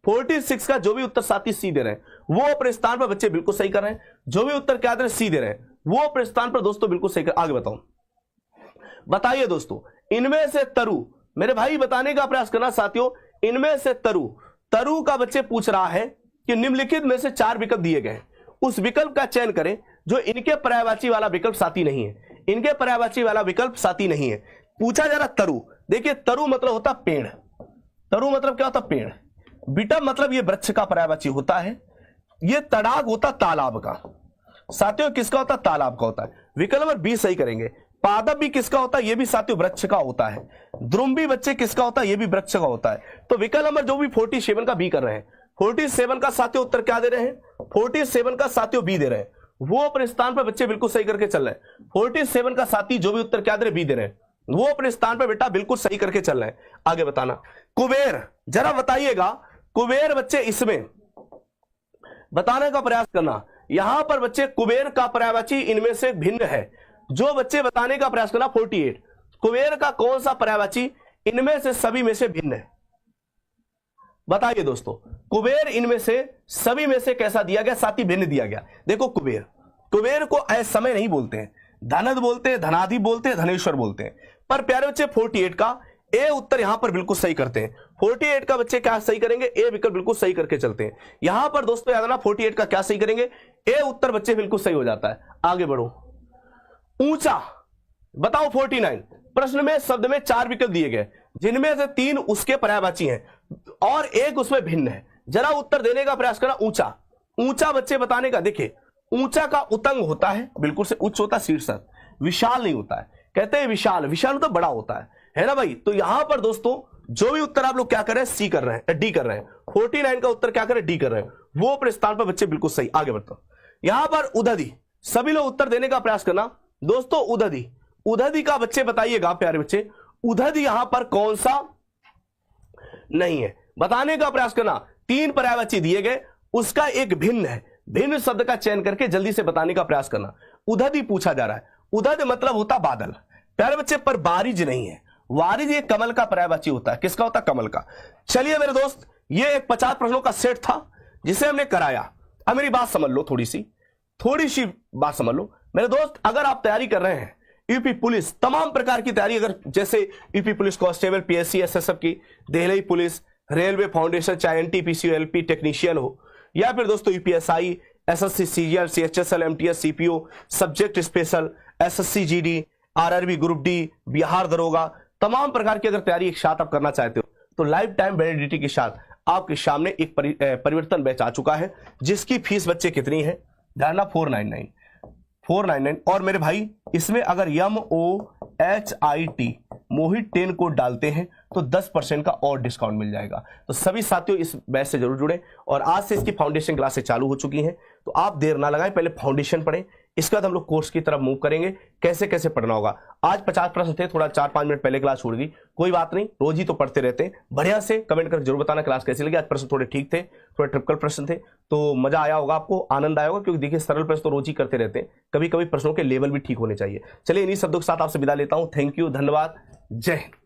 46 का जो भी उत्तर साथी सी दे रहे हैं, वो अपने स्थान पर बच्चे बिल्कुल सही कर रहे हैं। जो भी उत्तर क्या दे रहे हैं, सी दे रहे हैं, वो अपने स्थान पर दोस्तों बिल्कुल सही कर। आगे बताओ, बताइए दोस्तों इनमें से तरु, मेरे भाई बताने का प्रयास करना साथियों। इनमें से तरु, तरु का बच्चे पूछ रहा है कि निम्नलिखित में से 4 विकल्प दिए गए, उस विकल्प का चयन करें जो इनके पर्यायवाची वाला विकल्प साथी नहीं है। इनके पर्यायवाची वाला विकल्प साथी नहीं है। पूछा जा रहा तरु, देखिए तरु मतलब होता पेड़। तरु मतलब क्या होता, पेड़। बिटम मतलब ये वृक्ष का पर्यायवाची होता है। ये तड़ाग होता तालाब का। साथियों किसका होता, तालाब का होता है। विकल्प नंबर बी सही करेंगे। पादप भी किसका होता है, ये भी साथियों वृक्ष का होता है। द्रुम भी बच्चे किसका होता है, ये भी वृक्ष का होता है। तो विकल्प नंबर जो भी 47 का बी कर रहे हैं, 47 का साथियों उत्तर क्या दे रहे हैं, 47 का साथियों बी दे रहे हैं। वो अपने स्थान पर बच्चे बिल्कुल सही करके चल रहे हैं। 47 का साथी जो भी उत्तर क्या दे रहे, बी दे रहे हैं, वो अपने स्थान पर बेटा बिल्कुल सही करके चल रहे हैं। आगे बताना। कुबेर, जरा बताइएगा कुबेर बच्चे, इसमें बताने का प्रयास करना। यहां पर बच्चे कुबेर का पर्यायवाची इनमें से भिन्न है। जो बच्चे बताने का प्रयास करना 48, कुबेर का कौन सा पर्यायवाची इनमें से सभी में से भिन्न है, बताइए दोस्तों। कुबेर इनमें से सभी में से कैसा दिया गया, साथी भिन्न दिया गया। देखो कुबेर, कुबेर को असमय नहीं बोलते हैं, धनद बोलते हैं, धनाधि बोलते हैं, धनेश्वर बोलते हैं। पर प्यारे बच्चे 48 का ए उत्तर यहां पर बिल्कुल सही करते हैं। 48 का बच्चे क्या सही करेंगे, ए विकल्प बिल्कुल सही करके चलते हैं। यहां पर दोस्तों याद रखना 48 का क्या सही करेंगे, ए उत्तर बच्चे बिल्कुल सही हो जाता है। आगे बढ़ो। ऊंचा बताओ 49, प्रश्न में शब्द में 4 विकल्प दिए गए, जिनमें से 3 उसके पर्यायवाची हैं और एक उसमें भिन्न है। जरा उत्तर देने का प्रयास करना। ऊंचा, ऊंचा बच्चे बताने का, देखिए ऊंचा का उतंग होता है, बिल्कुल से उच्च होता है, शीर्षक। विशाल नहीं होता है, कहते हैं विशाल, विशाल तो बड़ा होता है। है ना भाई। तो यहां पर दोस्तों जो भी उत्तर आप लोग क्या कर रहे हैं, सी कर रहे हैं, डी कर रहे हैं। 49 का उत्तर क्या कर रहे हैं, डी कर रहे हैं। वो अपने स्थान पर बच्चे बिल्कुल सही। आगे बढ़ता यहां पर उदधि, सभी लोग उत्तर देने का प्रयास करना दोस्तों। उदधि, उदधि का बच्चे बताइएगा प्यारे बच्चे, उदधि यहां पर कौन सा नहीं है, बताने का प्रयास करना। 3 पर्यायवाची दिए गए, उसका एक भिन्न है, भिन्न शब्द का चयन करके जल्दी से बताने का प्रयास करना। उदधि पूछा जा रहा है, उदध मतलब होता बादल प्यारे बच्चे, पर बारिज नहीं है। वारिज ये कमल का पर्यायवाची होता है, किसका होता है, कमल का। चलिए मेरे दोस्त, ये एक 50 प्रश्नों का सेट था जिसे हमने कराया। अब मेरी बात समझ लो, थोड़ी सी बात समझ लो मेरे दोस्त। अगर आप तैयारी कर रहे हैं यूपी पुलिस, तमाम प्रकार की तैयारी, अगर जैसे UP police constable, PSC, SSF की, दिल्ली पुलिस, रेलवे फाउंडेशन, चाहे एनटीपीसी, एलपी टेक्नीशियन हो, या फिर दोस्तों UPSI, SSC, CGL, CHSL, MTS, CPO, subject special, SSC GD, RRB group D, Bihar दरोगा, तमाम प्रकार की अगर तैयारी एक साथ आप करना चाहते हो तो लाइफ टाइम वैलिडिटी के साथ आपके सामने एक परिवर्तन बैच आ चुका है, जिसकी फीस बच्चे कितनी है, ध्यान, 499। और मेरे भाई इसमें अगर MOHIT मोहित 10 कोड डालते हैं तो 10% का और डिस्काउंट मिल जाएगा। तो सभी साथियों इस बैच से जरूर जुड़े। और आज से इसकी फाउंडेशन क्लासेस चालू हो चुकी हैं, तो आप देर ना लगाएं, पहले फाउंडेशन पढ़ें, इसके बाद हम लोग कोर्स की तरफ मूव करेंगे, कैसे कैसे पढ़ना होगा। आज 50 प्रश्न थे, थोड़ा 4-5 मिनट पहले क्लास छूट गई, कोई बात नहीं, रोज ही तो पढ़ते रहते हैं। बढ़िया से कमेंट कर जरूर बताना क्लास कैसी लगी। आज प्रश्न थोड़े ठीक थे, थोड़े ट्रिपिकल प्रश्न थे, तो मजा आया होगा आपको, आनंद आया होगा, क्योंकि देखिए सरल प्रश्न तो रोज ही करते रहते हैं, कभी कभी प्रश्नों के लेवल भी ठीक होने चाहिए। चलिए इन्हीं शब्दों के साथ आपसे विदा लेता हूं। थैंक यू, धन्यवाद, जय हिंद।